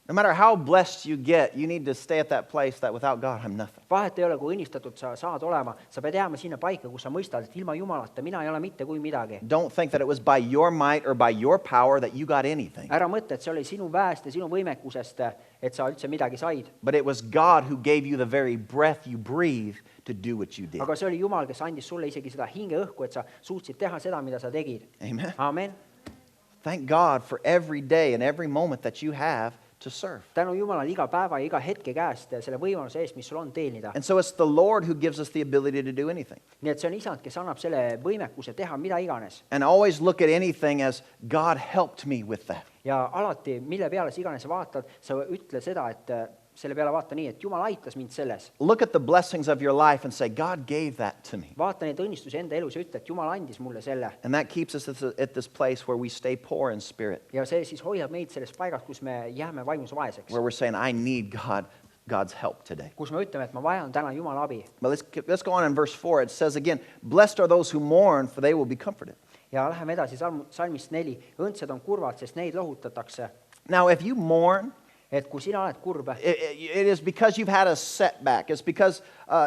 No matter how blessed you get, you need to stay at that place that without God, I'm nothing. vahet ei ole, kui õnnistatud sa saad olema, sa pead jääma sinna paika, kus sa mõistad, et ilma Jumalata mina ei ole mitte kui midagi. Don't think that it was by your might or by your power that you got anything. ära mõtle, et see oli sinu väest ja sinu võimekusest, et sa üldse midagi said. But it was God who gave you the very breath you breathe to do what you did. aga see oli Jumal, kes andis sulle isegi seda hingeõhku, et sa suutsid teha seda, mida sa tegid. Amen. Amen. Thank God for every day and every moment that you have to serve. tänu Jumalale iga päeva ja iga hetke käest selle võimaluse eest, mis sul on teenida. And so it's the Lord who gives us the ability to do anything. Nii et see on Isand, kes annab selle võimekuse teha mida iganes. And always look at anything as God helped me with that. Ja alati, mille peale sa iganes vaatad, sa ütle seda, et selle peale vaata nii, et Jumal aitas mind selles. Look at the blessings of your life and say, God gave that to me. Vaata neid õnnistusi enda elus ja ütle, et Jumal andis mulle selle. And that keeps us at this place where we stay poor in spirit, Ja see siis hoiab meid selles paigas, kus me jääme vaimus vaeseks. where we're saying, I need God's help today. Kus me ütleme, et ma vajan täna Jumala abi. But let's go on in verse 4. It says again, blessed are those who mourn, for they will be comforted. Ja läheme edasi salmist 4. Õndsad on kurvad, sest neid lohutatakse. Now, if you mourn, Et kui sina oled kurb, it is because you've had a setback. It's because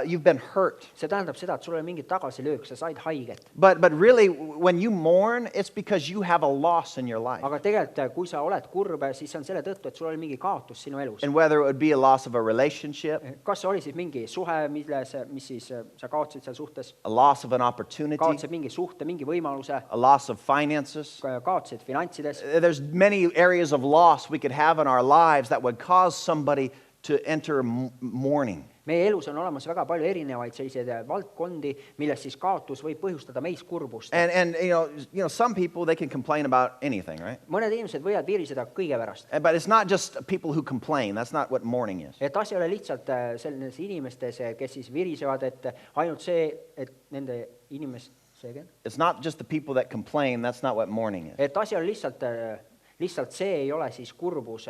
you've been hurt. see tähendab seda, et sul oli mingi tagasilöök, sa said haiget. But really, when you mourn, it's because you have a loss in your life. Aga tegelikult, kui sa oled kurb, siis see on selle tõttu, et sul oli mingi kaotus sinu elus. And whether it would be a loss of a relationship, Kas see oli siis mingi suhe, mis siis sa kaotasid seal suhtes? a loss of an opportunity, Kaotasid mingi suhte, mingi võimaluse, a loss of finances. kaotasid finantsides. There's many areas of loss we could have in our lives that would cause somebody to enter mourning. Meie elus on olemas väga palju erinevaid selliseid valdkondi, milles siis kaotus võib põhjustada meis kurbust. And you know, some people, they can complain about anything, right? Mõned inimesed võivad viriseda kõige pärast. But it's not just people who complain. That's not what mourning is. Et asi ei ole lihtsalt sellises inimestes, kes siis virisevad, et ainult see, et nende It's not just the people that complain. That's not what mourning is. et asi on lihtsalt see ei ole siis kurbus,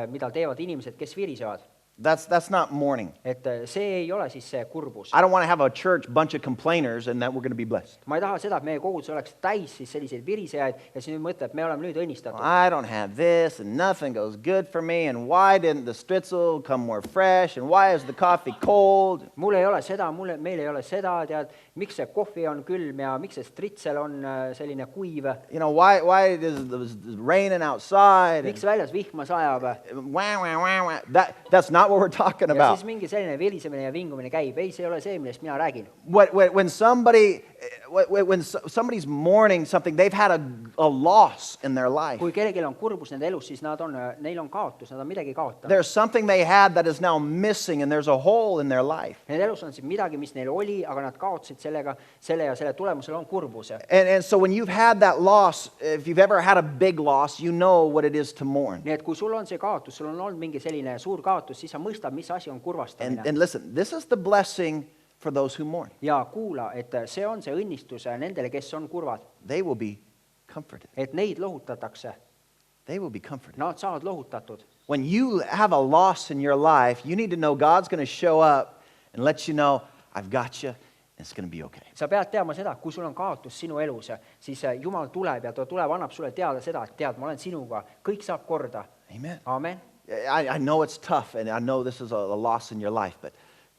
mida teevad inimesed, kes virisevad. That's not mourning. Et see ei ole siis see kurbus. I don't want to have a church bunch of complainers and that we're going to be blessed. Ma ei taha seda, et meie kogudus oleks täis siis selliseid virisejaid ja siis nüüd mõtleb, et me oleme nüüd õnnistatud. I don't have this and nothing goes good for me and why didn't the stritzel come more fresh and why is the coffee cold? Mul ei ole seda, meil ei ole seda, tead, miks see kohvi on külm ja miks see stritsel on selline kuiv. You know, why is it raining outside? Miks väljas vihma sajab? Wah, wah, wah, wah. That's not what we're talking Ja about. siis mingi selline virisemine ja vingumine käib. Ei, see ei ole see, millest mina räägin. When somebody's mourning something, they've had a loss in their life. Kui kellelgi on kurbus nende elus, siis neil on kaotus, nad on midagi kaotanud. There's something they had that is now missing and there's a hole in their life. Nende elus on siis midagi, mis neil oli, aga nad kaotasid selle ja selle tulemusel on kurbus. And so when you've had that loss, if you've ever had a big loss, you know what it is to mourn. Nii et kui sul on see kaotus, sul on olnud mingi selline suur kaotus, siis sa mõistad, mis asi on kurvastamine. And listen, this is the blessing for those who mourn. Ja kuula, et see on see õnnistus nendele, kes on kurvad. They will be comforted. Et neid lohutatakse. They will be comforted. Nad saavad lohutatud. When you have a loss in your life, you need to know God's going to show up and let you know, I've got you, and it's going to be okay. Sa pead teadma seda, kui sul on kaotus sinu elus, siis Jumal tuleb ja ta tuleb, annab sulle teada seda, et tead, ma olen sinuga, kõik saab korda. Amen. Amen. I know it's tough, and I know this is a loss in your life, but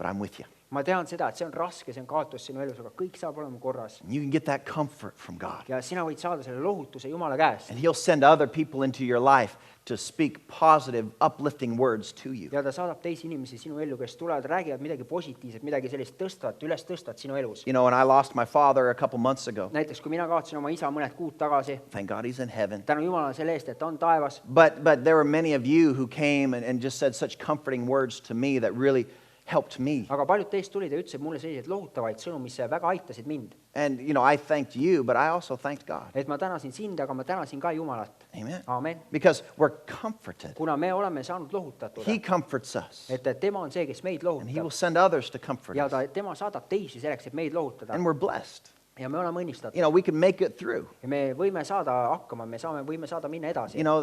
I'm with you. Ma tean seda, et see on raske, see on kaotus sinu elus, aga kõik saab olema korras. You can get that comfort from God. Ja sina võid saada selle lohutuse Jumala käest. And He'll send other people into your life to speak positive, uplifting words to you. Ja ta saadab teisi inimesi sinu ellu, kes tulevad, räägivad midagi positiivset, midagi sellist tõstvat, üles tõstvat sinu elus. You know, when I lost my father a couple months ago, Näiteks, kui mina kaotasin oma isa mõned kuud tagasi, thank God he's in heaven. tänu Jumalale selle eest, et ta on taevas. But there were many of you who came and just said such comforting words to me that really helped me. Aga paljud teist tulid ja ütlesid mulle selliseid lohutavaid sõnu, mis väga aitasid mind. And, you know, I thanked you, but I also thanked God. Et ma tänasin sind, aga ma tänasin ka Jumalat. Amen. Amen. Because we're comforted. Kuna me oleme saanud lohutatud. He comforts us. Et tema on see, kes meid And He will lohutab. send others to comfort Ja us. tema saadab teisi selleks, et meid lohutada. And we're blessed. Ja me oleme õnnistatud. You know, we can make it through. Ja me võime saada hakkama, võime saada minna edasi. You know,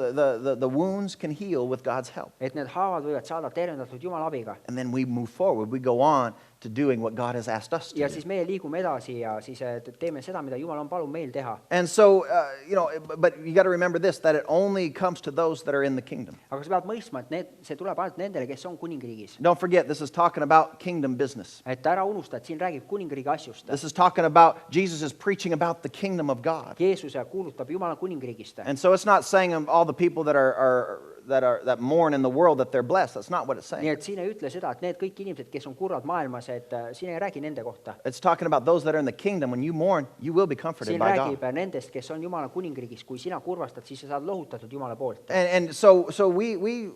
the wounds can heal with God's help. Et need haavad võivad saada tervendatud Jumala abiga. And then we move forward. We go on to doing what God has asked us to Ja do. siis meie liigume edasi ja siis teeme seda, mida Jumal on palunud meil teha. And so, you know, but you got to remember this, that it only comes to those that are in the kingdom. Aga sa pead mõistma, et see tuleb ainult nendele, kes on kuningriigis. Don't forget, this is talking about kingdom business. Et ära unusta, et siin räägib kuningriigi asjust. This is talking about, Jesus is preaching about the kingdom of God. Jeesus kuulutab Jumala kuningriigist. And so it's not saying all the people that mourn in the world that they're blessed. That's not what it's Nii saying. et siin ei ütle seda, et need kõik inimesed, kes on kurvad maailmas, et siin ei räägi nende kohta. It's talking about those that are in the kingdom. When you mourn, you will be comforted Siin by räägib God. nendest, kes on Jumala kuningriigis. Kui sina kurvastad, siis sa saad lohutatud Jumala poolt. And so we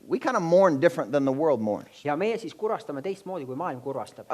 we kind of mourn different than the world mourns. ja meie siis kurvastame teistmoodi, kui maailm kurvastab.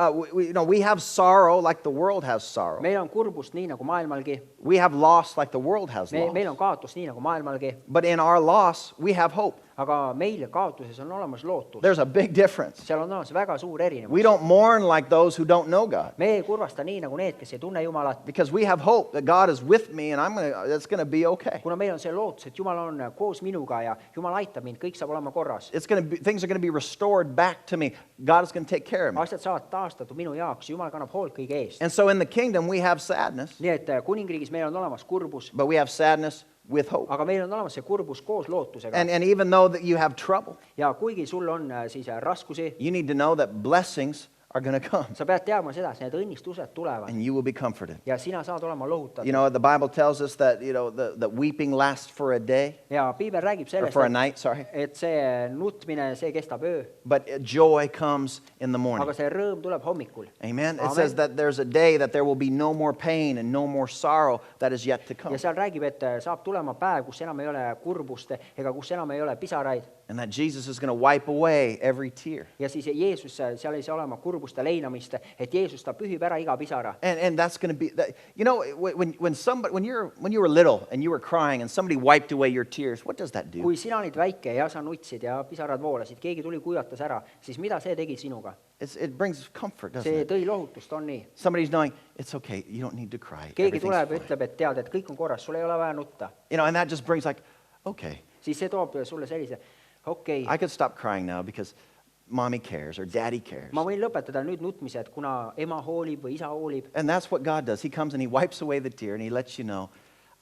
We have sorrow like the world has sorrow. meil on kurbust nii nagu maailmalgi, We have loss like the world has loss. meil on kaotus nii nagu maailmalgi, But in our loss, we have hope. aga meil kaotuses on olemas lootus. There's a big difference. seal on olemas väga suur erinevus. We don't mourn like those who don't know God, me ei kurvasta nii nagu need, kes ei tunne Jumalat, because we have hope that God is with me and it's going to be okay. kuna meil on see lootus, et Jumal on koos minuga ja Jumal aitab mind, kõik saab olema korras. Things are going to be restored back to me. God is going to take care of me. asjad saavad taastatud minu jaoks, Jumal kannab hoolt kõige eest. And so in the kingdom, we have sadness, nii et kuningriigis meil on olemas kurbus, but we have sadness with hope. aga meil on olemas see kurbus koos lootusega. And even though that you have trouble, ja kuigi sul on siis raskusi, you need to know that blessings are going to come sa pead teadma seda, et need õnnistused tulevad and you will be comforted. ja sina saad olema lohutatud. You know, the Bible tells us that, the weeping lasts for a day, ja piibel räägib or sellest, for a night, sorry, et see nutmine, see kestab öö, but joy comes in the morning. aga see rõõm tuleb hommikul. Amen. It Amen. says that there's a day that there will be no more pain and no more sorrow that is yet to come. ja seal räägib, et saab tulema päev, kus enam ei ole kurbust ega kus enam ei ole pisaraid. And that Jesus is going to wipe away every tear. ja siis Jeesus, seal ei saa olema kurbuste leinamist, et Jeesus ta pühib ära iga pisara. And that's going to be, when you were little and you were crying and somebody wiped away your tears, what does that do? kui sina olid väike ja sa nutsid ja pisarad voolasid, keegi tuli kuivatas ära, siis mida see tegi sinuga? It brings comfort, doesn't see it? tõi lohutust, on nii. Somebody's knowing, it's okay, you don't need to cry. keegi Everything's tuleb ja fine. ütleb, et tead, et kõik on korras, sul ei ole vaja nutta. And that just brings like, okay, siis see toob sulle sellise, okei, I could stop crying now because mommy cares or daddy cares. ma võin lõpetada nüüd nutmised, kuna ema hoolib või isa hoolib. And that's what God does. He comes and he wipes away the tear and he lets you know,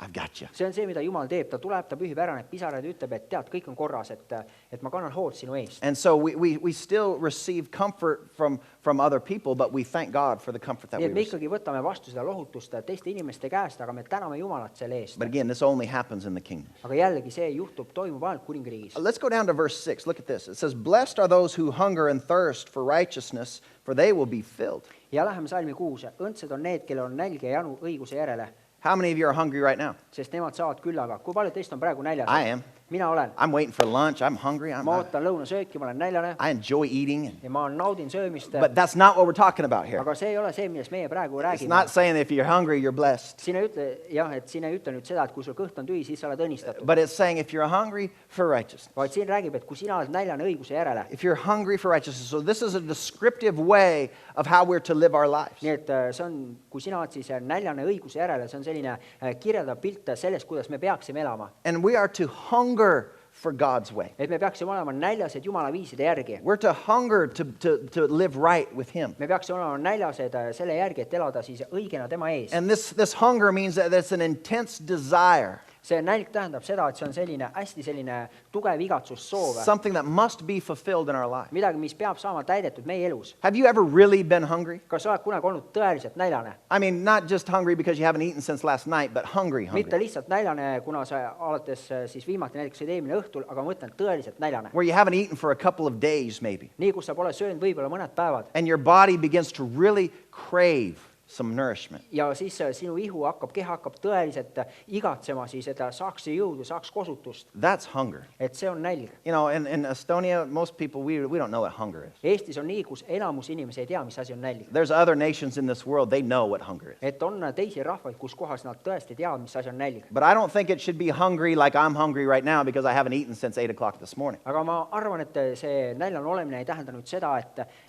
I've got you. see on see, mida Jumal teeb, ta tuleb, ta pühib ära need pisarad ja ütleb, et tead, kõik on korras, et ma kannan hoolt sinu eest. And so we still receive comfort from other people, but we thank God for the comfort that nii we et me receive. ikkagi võtame vastu seda lohutust teiste inimeste käest, aga me täname Jumalat selle eest. But again, this only happens in the kingdom. aga jällegi see toimub ainult kuningriigis. Let's go down to verse 6. Look at this. It says, blessed are those who hunger and thirst for righteousness, for they will be filled. ja läheme salmi 6. õndsad on need, kellel on nälg ja janu õiguse järele, How many of you are hungry right now? sest nemad saavad küllaga. kui paljud teist on praegu näljas? I am. mina olen. I'm waiting for lunch. I'm hungry. ma ootan lõunasööki, ma olen näljane I enjoy eating. ja ma naudin söömist. But that's not what we're talking about here. aga see ei ole see, millest meie praegu It's räägime. not saying that if you're hungry, you're blessed. siin ei ütle, jah, et siin ei ütle nüüd seda, et kui sul kõht on tühi, siis sa oled õnnistatud. But it's saying if you're hungry for righteousness. vaid siin räägib, et kui sina oled näljane õiguse järele. If you're hungry for righteousness. So this is a descriptive way of how we're to live our lives. nii et see on, kui sina oled siis näljane õiguse järele, see on selline kirjeldav pilt sellest, kuidas me peaksime elama. And we are to hunger for God's way. et me peaksime olema näljased Jumala viiside järgi. We're to hunger to live right with Him. me peaksime olema näljased selle järgi, et elada siis õigena tema ees. And this hunger means that it's an intense desire. see nälg tähendab seda, et see on selline hästi selline tugev igatsus, soov. Something that must be fulfilled in our life. midagi, mis peab saama täidetud meie elus. Have you ever really been hungry? kas sa oled kunagi olnud tõeliselt näljane? I mean, not just hungry because you haven't eaten since last night, but hungry. mitte lihtsalt näljane, kuna sa alates siis viimati näiteks sõid eelmine õhtul, aga ma mõtlen tõeliselt näljane. Where you haven't eaten for a couple of days maybe. nii, kus sa pole söönud võib-olla mõned päevad. And your body begins to really crave some nourishment. ja siis sinu ihu hakkab, keha hakkab tõeliselt igatsema siis, et ta saaks jõudu, saaks kosutust. That's hunger. et see on nälg. You know, in Estonia, most people, we don't know what hunger is. Eestis on nii, kus enamus inimesi ei tea, mis asi on nälg. There's other nations in this world, they know what hunger is. et on teisi rahvaid, kus kohas nad tõesti teavad, mis asi on nälg. But I don't think it should be hungry like I'm hungry right now because I haven't eaten since 8 o'clock this morning. aga ma arvan, et see näljane olemine ei tähenda nüüd seda,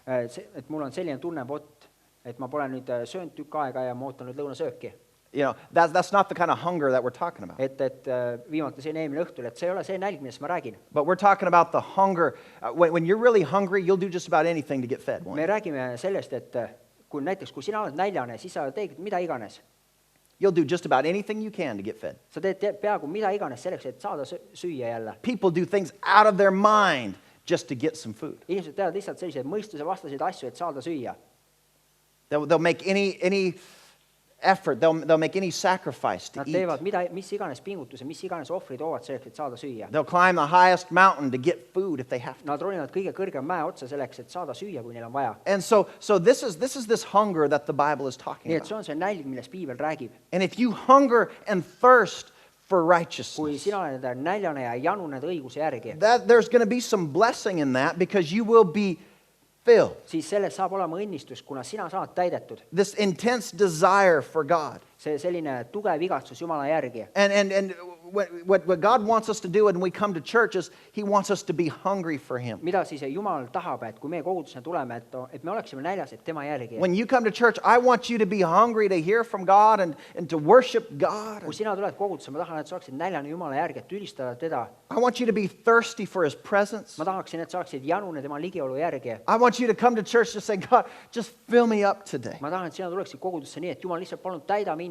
et mul on selline tunne, et ma pole nüüd söönud tükk aega ja ma ootan nüüd lõunasööki. You know, that's not the kind of hunger that we're talking about. et viimati sõin eelmine õhtul, et see ei ole see nälg, millest ma räägin. But we're talking about the hunger. When you're really hungry, you'll do just about anything to get fed. won't me you? räägime sellest, et kui näiteks, kui sina oled näljane, siis sa teed mida iganes. You'll do just about anything you can to get fed. sa teed peaaegu mida iganes selleks, et saada süüa jälle. People do things out of their mind just to get some food. inimesed teevad lihtsalt selliseid mõistusevastaseid asju, et saada süüa. They'll make any effort, they'll make any sacrifice to Nad eat. teevad mis iganes pingutuse, mis iganes ohvri toovad selleks, et saada süüa. They'll climb the highest mountain to get food if they have to. Nad ronivad kõige kõrgem mäe otsa selleks, et saada süüa, kui neil on vaja. And so this is this hunger that the Bible is talking nii et about. see on see nälg, millest piibel räägib. And if you hunger and thirst for kui righteousness. sina oled näljane ja januned õiguse järgi, There's going to be some blessing in that because you will be filled. siis selles saab olema õnnistus, kuna sina saad täidetud. This intense desire for God. See selline tugev igatsus Jumala järgi. And what God wants us to do when we come to church is He wants us to be hungry for Him. Mida siis Jumal tahab, et kui meie kogudusena tuleme, et me oleksime näljased tema järgi. When you come to church, I want you to be hungry to hear from God and to worship God. Kui sina tuled kogudusse, ma tahan, et sa oleksid näljane Jumala järgi, et ülistada teda. I want you to be thirsty for His presence. Ma tahaksin, et sa oleksid janune tema ligiolu järgi. I want you to come to church to say, God, just fill me up today. Ma tahan, et sina tuleksid kogudusse nii, et Jumal lihtsalt palun täida mind.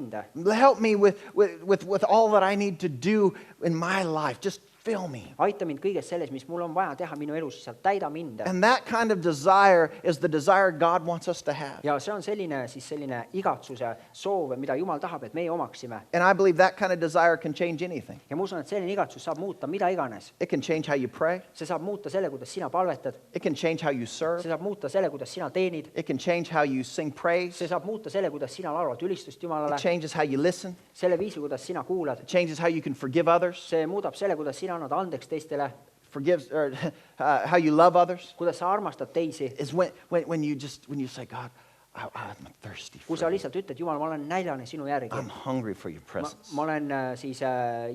Help me with all that I need to do in my life. Just fill me. Aita mind kõiges selles, mis mul on vaja teha minu elus, lihtsalt täida mind. And that kind of desire is the desire God wants us to have. Ja see on selline igatsuse soov, mida Jumal tahab, et meie omaksime. And I believe that kind of desire can change anything. Ja ma usun, et selline igatsus saab muuta mida iganes. It can change how you pray. See saab muuta selle, kuidas sina palvetad. It can change how you serve. See saab muuta selle, kuidas sina teenid. It can change how you sing praise. See saab muuta selle, kuidas sina laulad ülistust Jumalale. It changes how you listen. Selle viisi, kuidas sina kuulad. It changes how you can forgive others. See muudab selle, kuidas sina annad andeks teistele. Forgives or how you love others. Kuidas sa armastad teisi. Is when you say, God, I'm thirsty Kui for sa you. lihtsalt ütled, Jumal, ma olen näljane sinu järgi. I'm hungry for your presence. Ma olen siis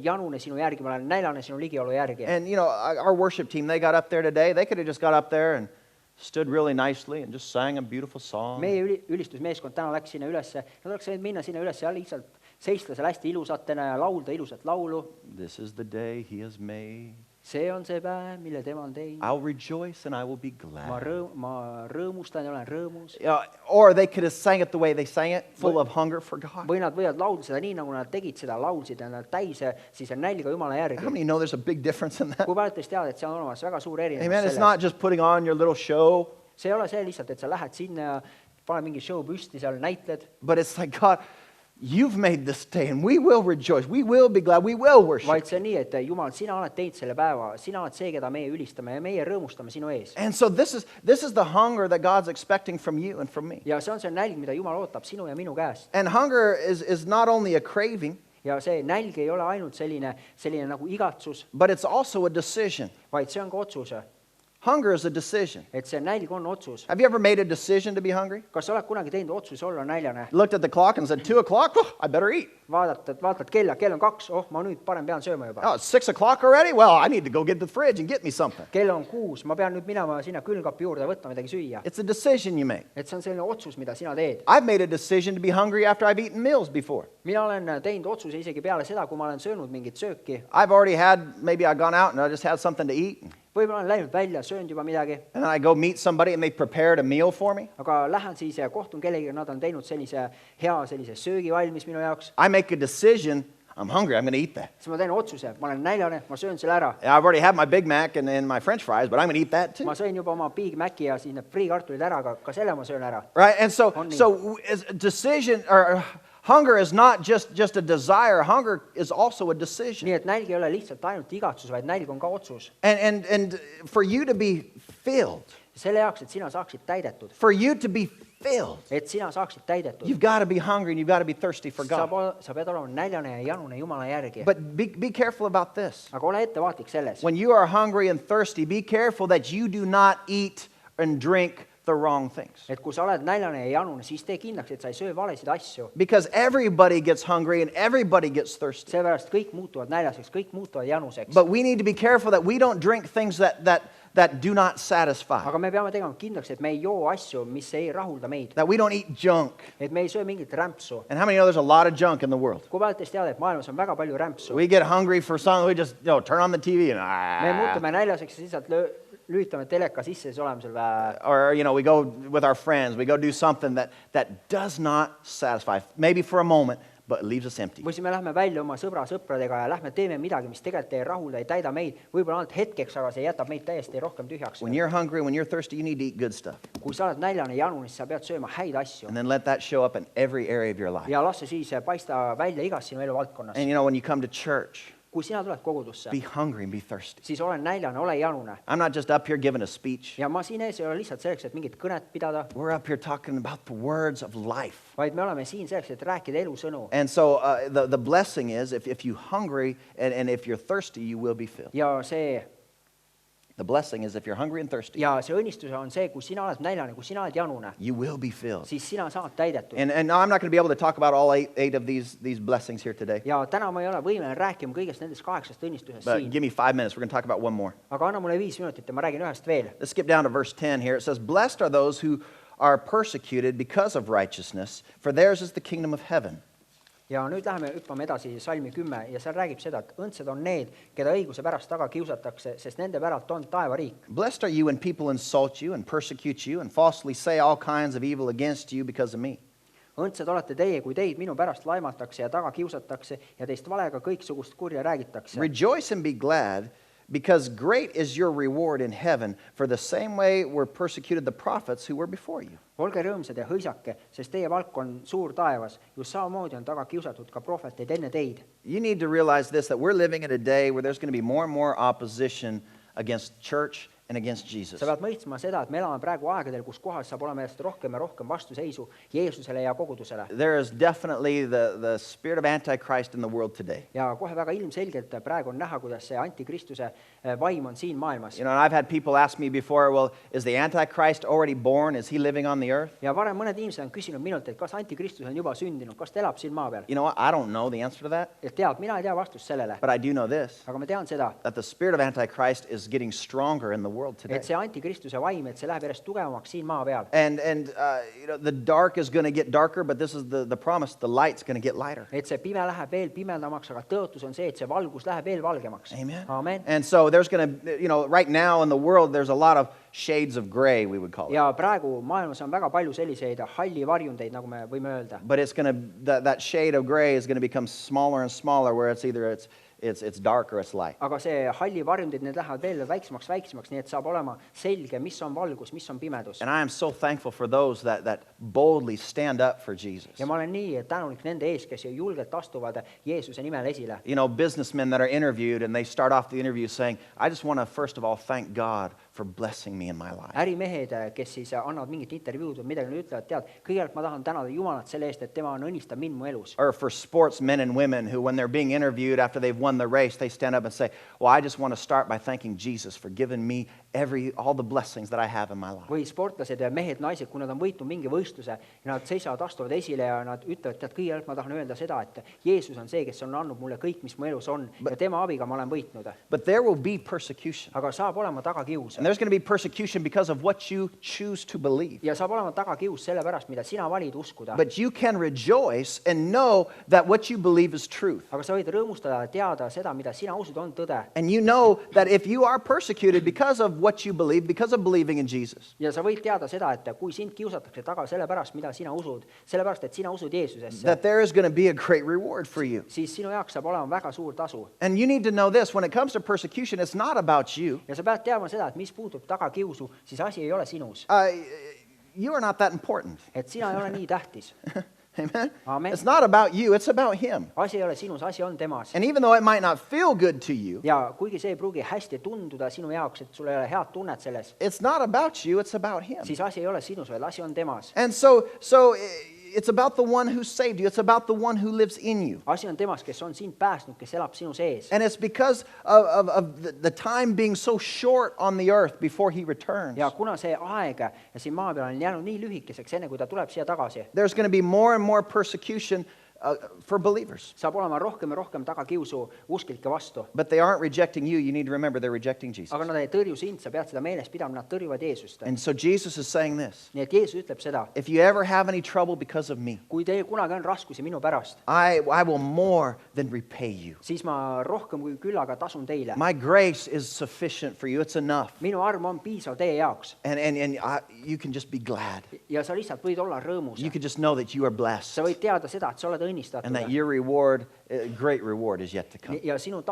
janune sinu järgi, ma olen näljane sinu ligiolu järgi. And you know, our worship team, they got up there today. They could have just got up there and stood really nicely and just sang a beautiful song. Meie ülistusmeeskond täna läks sinna ülesse. Nad oleks võinud minna sinna üles ja lihtsalt seista seal hästi ilusatena ja laulda ilusat laulu. This is the day He has made. See on see päev, mille tema on teinud. I'll rejoice and I will be glad. Ma rõõmustan ja olen rõõmus. Or they could have sang it the way they sang it, full of hunger for God. Või nad võivad laulda seda nii, nagu nad tegid seda, laulsid ja nad täis siis nälga Jumala järgi. How many know there's a big difference in that? Kui paljud teist teavad, et see on olemas väga suur erinevus Amen. It's selles. not just putting on your little show, See ei ole see lihtsalt, et sa lähed sinna ja pane mingi show püsti, seal näitled. but it's like, God, you've made this day and we will rejoice. We will be glad. We will worship. Vaid see on nii, et Jumal, sina oled teinud selle päeva, sina oled see, keda meie ülistame ja meie rõõmustame sinu ees. And so this is the hunger that God's expecting from you and from me. Ja see on see nälg, mida Jumal ootab sinu ja minu käest. And hunger is not only a craving, Ja see nälg ei ole ainult selline nagu igatsus, but it's also a decision. vaid see on ka otsus. Hunger is a decision. Et see nälg on otsus. Have you ever made a decision to be hungry? Kas sa oled kunagi teinud otsuse olla näljane? Looked at the clock and said, 2 o'clock? Oh, I better eat. Vaatad kella, kell on 2, ma nüüd parem pean sööma juba. Oh, it's 6 o'clock already? Well, I need to go get the fridge and get me something. Kell on 6, ma pean nüüd minema sinna külmkapi juurde ja võtma midagi süüa. It's a decision you make. Et see on selline otsus, mida sina teed. I've made a decision to be hungry after I've eaten meals before. Mina olen teinud otsuse isegi peale seda, kui ma olen söönud mingit sööki. I've already had, maybe I've gone out and I just had something to eat. Võib-olla olen läinud välja, söönud juba midagi, And then I go meet somebody and they prepared a meal for me. aga lähen siis ja kohtun kellegiga, nad on teinud sellise hea söögi valmis minu jaoks. I make a decision, I'm hungry, I'm going to eat that. Siis ma teen otsuse, ma olen näljane, ma söön selle ära. Yeah, I've already had my Big Mac and my French fries, but I'm going to eat that too. Ma sõin juba oma Big Maci ja siis need friikartulid ära, aga ka selle ma söön ära. Right? And so On as a decision or hunger is not just a desire. Hunger is also a decision. Nii et nälg ei ole lihtsalt ainult igatsus, vaid nälg on ka otsus. And for you to be filled, Selle jaoks, et sina saaksid täidetud, for you to be filled, et sina saaksid täidetud, you've got to be hungry and you've got to be thirsty for God. sa pead olema näljane ja janune Jumala järgi. But be careful about this. Aga ole ettevaatlik selles. When you are hungry and thirsty, be careful that you do not eat and drink the wrong things. Et kui sa oled näljane ja janune, siis tee kindlaks, et sa ei söö valesid asju. Because everybody gets hungry and everybody gets thirsty. Seepärast kõik muutuvad näljaseks, kõik muutuvad januseks. But we need to be careful that we don't drink things that do not satisfy. Aga me peame tegema kindlaks, et me ei joo asju, mis ei rahulda meid. That we don't eat junk. Et me ei söö mingit rämpsu. And how many know there's a lot of junk in the world? Kui paljud teist teavad, et maailmas on väga palju rämpsu. We get hungry for something, we just turn on the TV and Me muutume näljaseks ja lihtsalt lülitame teleka sisse, siis oleme seal or we go with our friends, we go do something that does not satisfy, maybe for a moment, but leaves us empty. või siis me lähme välja oma sõpradega ja lähme teeme midagi, mis tegelikult ei rahulda, ei täida meid, võib-olla ainult hetkeks, aga see jätab meid täiesti rohkem tühjaks. When you're hungry, when you're thirsty, you need to eat good stuff. Kui sa oled näljane ja janune, siis sa pead sööma häid asju. And then let that show up in every area of your life. Ja las see siis paista välja igas sinu elu valdkonnas. And when you come to church, kui sina tuled kogudusse, be hungry and be thirsty. siis ole näljane, ole janune. I'm not just up here giving a speech. Ja ma siin ees ei ole lihtsalt selleks, et mingit kõnet pidada, We're up here talking about the words of life. vaid me oleme siin selleks, et rääkida elusõnu. And so the blessing is if you're hungry and if you're thirsty, you will be filled. The blessing is if you're hungry and thirsty, Ja see õnnistus on see, kui sina oled näljane, kui sina oled janune, you will be filled. siis sina saad täidetud. And now I'm not going to be able to talk about all eight of these blessings here today. Ja täna ma ei ole võimeline rääkima kõigest nendest 8 õnnistusest But siin. give me 5 minutes. We're going to talk about one more. Aga anna mulle 5 minutit ja ma räägin ühest veel. Let's skip down to verse 10 here. It says, "Blessed are those who are persecuted because of righteousness, for theirs is the kingdom of heaven." Ja nüüd läheme hüppame edasi salmi 10 ja seal räägib seda, et õndsad on need, keda õiguse pärast taga kiusatakse, sest nende päralt on taevariik. Blessed are you when people insult you and persecute you and falsely say all kinds of evil against you because of me. Õndsad olete teie, kui teid minu pärast laimatakse ja taga kiusatakse ja teist valega kõiksugust kurja räägitakse. Rejoice and be glad, because great is your reward in heaven, for the same way were persecuted the prophets who were before you. Olge rõõmsad ja hõisake, sest teie palk on suur taevas. Just samamoodi on taga kiusatud ka prohveteid enne teid. You need to realize this, that we're living in a day where there's going to be more and more opposition against church and against Jesus. Sa pead mõistma seda, et me elame praegu aegadel, kus kohas saab olema järjest rohkem ja rohkem vastuseisu Jeesusele ja kogudusele. There is definitely the spirit of Antichrist in the world today. Ja kohe väga ilmselgelt praegu on näha, kuidas see antikristuse vaim on siin maailmas. You know, and I've had people ask me before, well, is the Antichrist already born? Is he living on the earth? Ja varem mõned inimesed on küsinud minult, et kas antikristus on juba sündinud, kas ta elab siin maa peal? You know what? I don't know the answer to that, Ja tead, mina ei tea vastust sellele, but I do know this, aga ma tean seda, that the spirit of Antichrist is getting stronger in the world today. et see antikristuse vaim, et see läheb järjest tugevamaks siin maa peal. And you know, the dark is going to get darker, but this is the promise, the light's going to get lighter. Et see pime läheb veel pimedamaks, aga tõotus on see, et see valgus läheb veel valgemaks. Amen. Amen. And so there's going to, you know, right now in the world, there's a lot of shades of gray, we would call it. Ja praegu maailmas on väga palju selliseid halli varjundeid, nagu me võime öelda. But it's going to, that shade of gray is going to become smaller and smaller, where it's either it's dark or it's light. Aga see halli varjundid, need lähevad veel väiksemaks, nii et saab olema selge, mis on valgus, mis on pimedus. And I am so thankful for those that boldly stand up for Jesus. Ja ma olen nii tänulik nende ees, kes julgelt astuvad Jeesuse nimel esile. You know, businessmen that are interviewed, and they start off the interview saying, I just want to first of all thank God for blessing me in my life. Ärimehed, kes siis annavad mingit intervjuud või midagi, nad ütlevad, tead, kõigepealt ma tahan tänada Jumalat selle eest, et tema on õnnistab mind mu elus. Or for sportsmen and women who, when they're being interviewed after they've won the race, they stand up and say, well, I just want to start by thanking Jesus for giving me all the blessings that I have in my life. Või sportlased ja mehed, naised, kui nad on võitnud mingi võistluse ja nad seisavad, astuvad esile ja nad ütlevad, tead, kõigepealt ma tahan öelda seda, et Jeesus on see, kes on andnud mulle kõik, mis mu elus on ja tema abiga ma olen võitnud. But there will be persecution. Aga saab olema tagakius. And there's going to be persecution because of what you choose to believe. Ja saab olema tagakius selle pärast, mida sina valid uskuda. But you can rejoice and know that what you believe is truth. Aga sa võid rõõmustada ja teada seda, mida sina usud on tõde. And you know that if you are persecuted because of what you believe, because of believing in Jesus, Ja sa võid teada seda, et kui sind kiusatakse taga selle pärast, mida sina usud, selle pärast, et sina usud Jeesusesse, that there is going to be a great reward for you. siis sinu jaoks saab olema väga suur tasu. And you need to know this, when it comes to persecution, it's not about you. Ja sa pead teadma seda, et mis puutub tagakiusu, siis asi ei ole sinus. You are not that important. Et sina ei ole nii tähtis. Amen? Amen. It's not about you, it's about him. Asi ei ole sinus, asi on temas. And even though it might not feel good to you, Ja kuigi see ei pruugi hästi tunduda sinu jaoks, et sul ei ole head tunnet selles, it's not about you, it's about him. siis asi ei ole sinus, vaid asi on temas. And so it's about the one who saved you. It's about the one who lives in you. Asi on temas, kes on sind päästnud, kes elab sinu sees. And it's because of the time being so short on the earth before he returns. Ja kuna see aeg ja siin maa peal on jäänud nii lühikeseks, enne kui ta tuleb siia tagasi, There's going to be more and more persecution for believers. saab olema rohkem ja rohkem tagakiusu usklike vastu. But they aren't rejecting you. You need to remember they're rejecting Jesus. Aga nad ei tõrju sind, sa pead seda meeles pidama, nad tõrjuvad Jeesust. And so Jesus is saying this. Nii et Jeesus ütleb seda, If you ever have any trouble because of me, kui teil kunagi on raskusi minu pärast, I will more than repay you. siis ma rohkem kui küllaga tasun teile. My grace is sufficient for you. It's enough. Minu arm on piisav teie jaoks. And you can just be glad. Ja sa lihtsalt võid olla rõõmus. You can just know that you are blessed. Sa võid teada seda, et sa oled And õnnistatud. that your reward, great reward, is yet to come. Ja sinu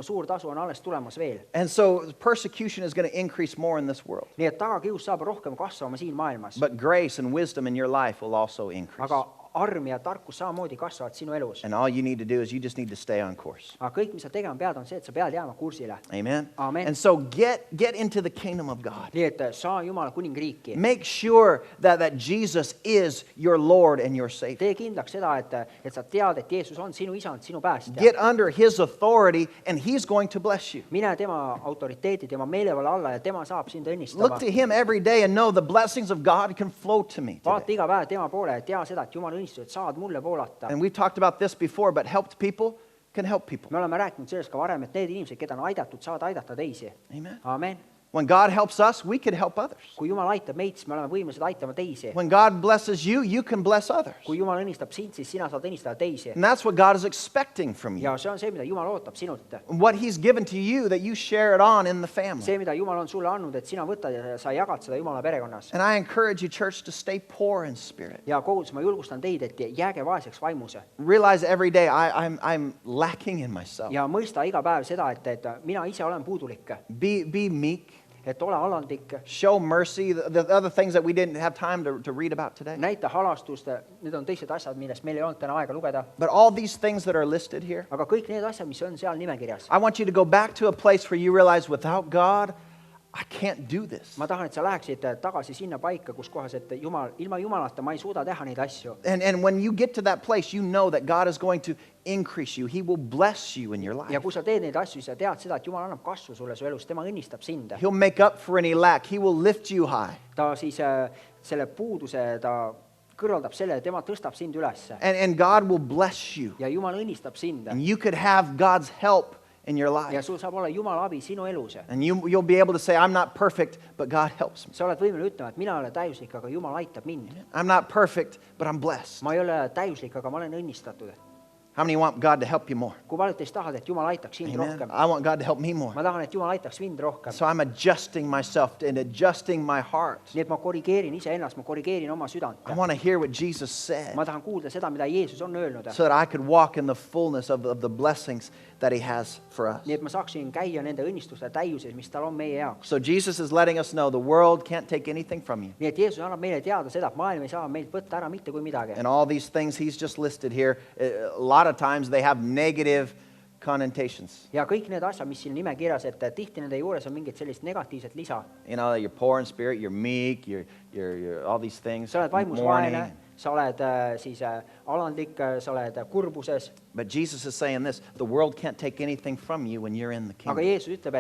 suur tasu on alles tulemas veel. And so persecution is going to increase more in this world. Nii et tagakius saab rohkem kasvama siin maailmas. But grace and wisdom in your life will also increase. Aga arm ja tarkus samamoodi kasvavad sinu elus. And all you need to do is you just need to stay on course. Aga kõik, mis sa tegema pead, on see, et sa pead jääma kursile. Amen? Amen. And so get into the kingdom of God. Nii et saa Jumala kuningriiki. Make sure that Jesus is your Lord and your Savior. Tee kindlaks seda, et sa tead, et Jeesus on sinu isand, sinu päästja. Get under His authority and He's going to bless you. Mine tema autoriteeti, tema meelevalla alla ja tema saab sind õnnistama. Look to Him every day and know the blessings of God can flow to me Vaata today. iga päev tema poole ja tea seda, et Jumala õnnistused saad mulle voolata. And we've talked about this before, but helped people can help people. Me oleme rääkinud sellest ka varem, et need inimesed, keda on aidatud, saavad aidata teisi. Amen. Amen. When God helps us, we can help others. Kui Jumal aitab meid, siis me oleme võimelised aitama teisi. When God blesses you, you can bless others. Kui Jumal õnnistab sind, siis sina saad õnnistada teisi. And that's what God is expecting from you. Ja see on see, mida Jumal ootab sinult. What He's given to you, that you share it on in the family. See, mida Jumal on sulle andnud, et sina võtad ja sa jagad seda Jumala perekonnas. And I encourage you, church, to stay poor in spirit. Ja kogudus, ma julgustan teid, et jääge vaeseks vaimus. Realize every day I'm lacking in myself. Ja mõista iga päev seda, et mina ise olen puudulik. Be meek. Et ole alandlik. Show mercy. The other things that we didn't have time to read about today. Näita halastust. Need on teised asjad, millest meil ei olnud täna aega lugeda. But all these things that are listed here, Aga kõik need asjad, mis on seal nimekirjas. I want you to go back to a place where you realize without God, I can't do this. Ma tahan, et sa läheksid tagasi sinna paika, kus kohas, et ilma Jumalata ma ei suuda teha neid asju. And when you get to that place, you know that God is going to increase you. He will bless you in your life. Ja kui sa teed neid asju, siis sa tead seda, et Jumal annab kasvu sulle su elus, tema õnnistab sind. He'll make up for any lack. He will lift you high. Ta siis selle puuduse, ta kõrvaldab selle, tema tõstab sind üles. And God will bless you. Ja Jumal õnnistab sind. And you could have God's help in your Ja life. sul saab olla Jumala abi sinu elus. And you'll be able to say, I'm not perfect, but God helps me. Sa oled võimeline ütlema, et mina ei ole täiuslik, aga Jumal aitab mind. I'm not perfect, but I'm blessed. Ma ei ole täiuslik, aga ma olen õnnistatud. How many want God to help you more? Kui paljud teist tahavad, et Jumal aitaks sind Amen. rohkem? I want God to help me more. Ma tahan, et Jumal aitaks mind rohkem. So I'm adjusting myself and adjusting my heart. Nii et ma korrigeerin iseennast, ma korrigeerin oma südant. I want to hear what Jesus said Ma tahan kuulda seda, mida Jeesus on öelnud. so that I could walk in the fullness of the blessings that He has for us. Nii et ma saaksin käia nende õnnistuste täiuses, mis tal on meie jaoks. So Jesus is letting us know the world can't take anything from you. Nii et Jeesus annab meile teada seda, et maailm ei saa meilt võtta ära mitte kui midagi. And all these things He's just listed here, a lot of times they have negative connotations. Ja kõik need asjad, mis siin nimekirjas, et tihti nende juures on mingit sellist negatiivset lisa. You know, you're poor in spirit, you're meek, you're all these things. Sa oled vaimus mourning. vaene, sa oled siis alandlik, sa oled kurbuses. But Jesus is saying this, the world can't take anything from you when you're in the Aga kingdom. Jeesus ütleb,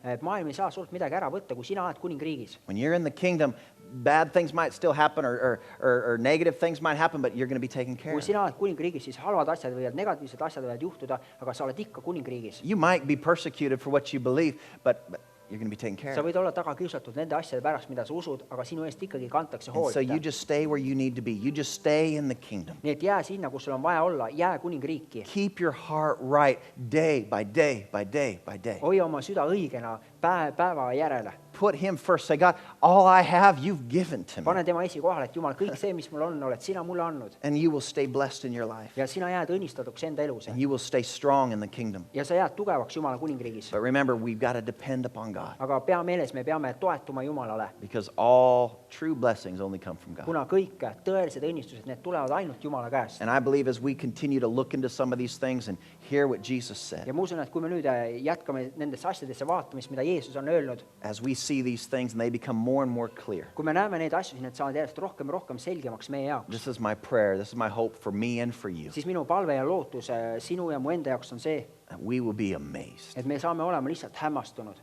et maailm ei saa sult midagi ära võtta, kui sina oled kuningriigis. When you're in the kingdom, bad things might still happen or negative things might happen, but you're going to be taken care Kui of. sina oled kuningriigis, siis halvad asjad võivad, negatiivsed asjad võivad juhtuda, aga sa oled ikka kuningriigis. You might be persecuted for what you believe, but you're going to be taken care Sa of. võid olla taga kiusatud nende asjade pärast, mida sa usud, aga sinu eest ikkagi kantakse And hoolt. so you just stay where you need to be. You just stay in the kingdom. Nii et jää sinna, kus sul on vaja olla, jää kuningriiki. Keep your heart right day by day by day by day. Hoia oma süda õigena päeva järele. Put Him first. Say, God, all I have, you've given to me. Pane tema esikohale, et Jumal, kõik see, mis mul on, oled sina mulle andnud. And you will stay blessed in your life. Ja sina jääd õnnistatuks enda elus. And you will stay strong in the kingdom. Ja sa jääd tugevaks Jumala kuningriigis. But remember, we've got to depend upon God. Aga pea meeles, me peame toetuma Jumalale. Because all true blessings only come from God. Kuna kõik tõelised õnnistused, need tulevad ainult Jumala käest. And I believe as we continue to look into some of these things and hear what Jesus said, Ja ma usun, et kui me nüüd jätkame nendesse asjadesse vaatamist, mida Jeesus on öelnud, as we see these things and they become more and more clear, kui me näeme neid asju, siis need saavad järjest rohkem ja rohkem selgemaks meie jaoks. this is my prayer, this is my hope for me and for you, Siis minu palve ja lootus sinu ja mu enda jaoks on see, that we will be amazed. et me saame olema lihtsalt hämmastunud.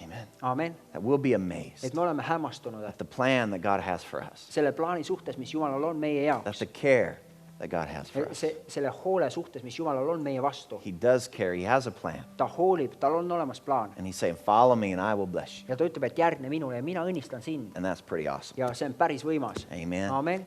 Amen. Amen. That we'll be amazed Et me oleme hämmastunud at the plan that God has for us, selle plaani suhtes, mis Jumalal on meie that's jaoks. the care that God has for us. Selle hoole suhtes, mis Jumalal on meie vastu. He does care, He has a plan. Ta hoolib, tal on olemas plaan. And He's saying, follow me and I will bless you. Ja ta ütleb, et järgne minule ja mina õnnistan sind. And that's pretty awesome. Ja see on päris võimas. Amen. Amen.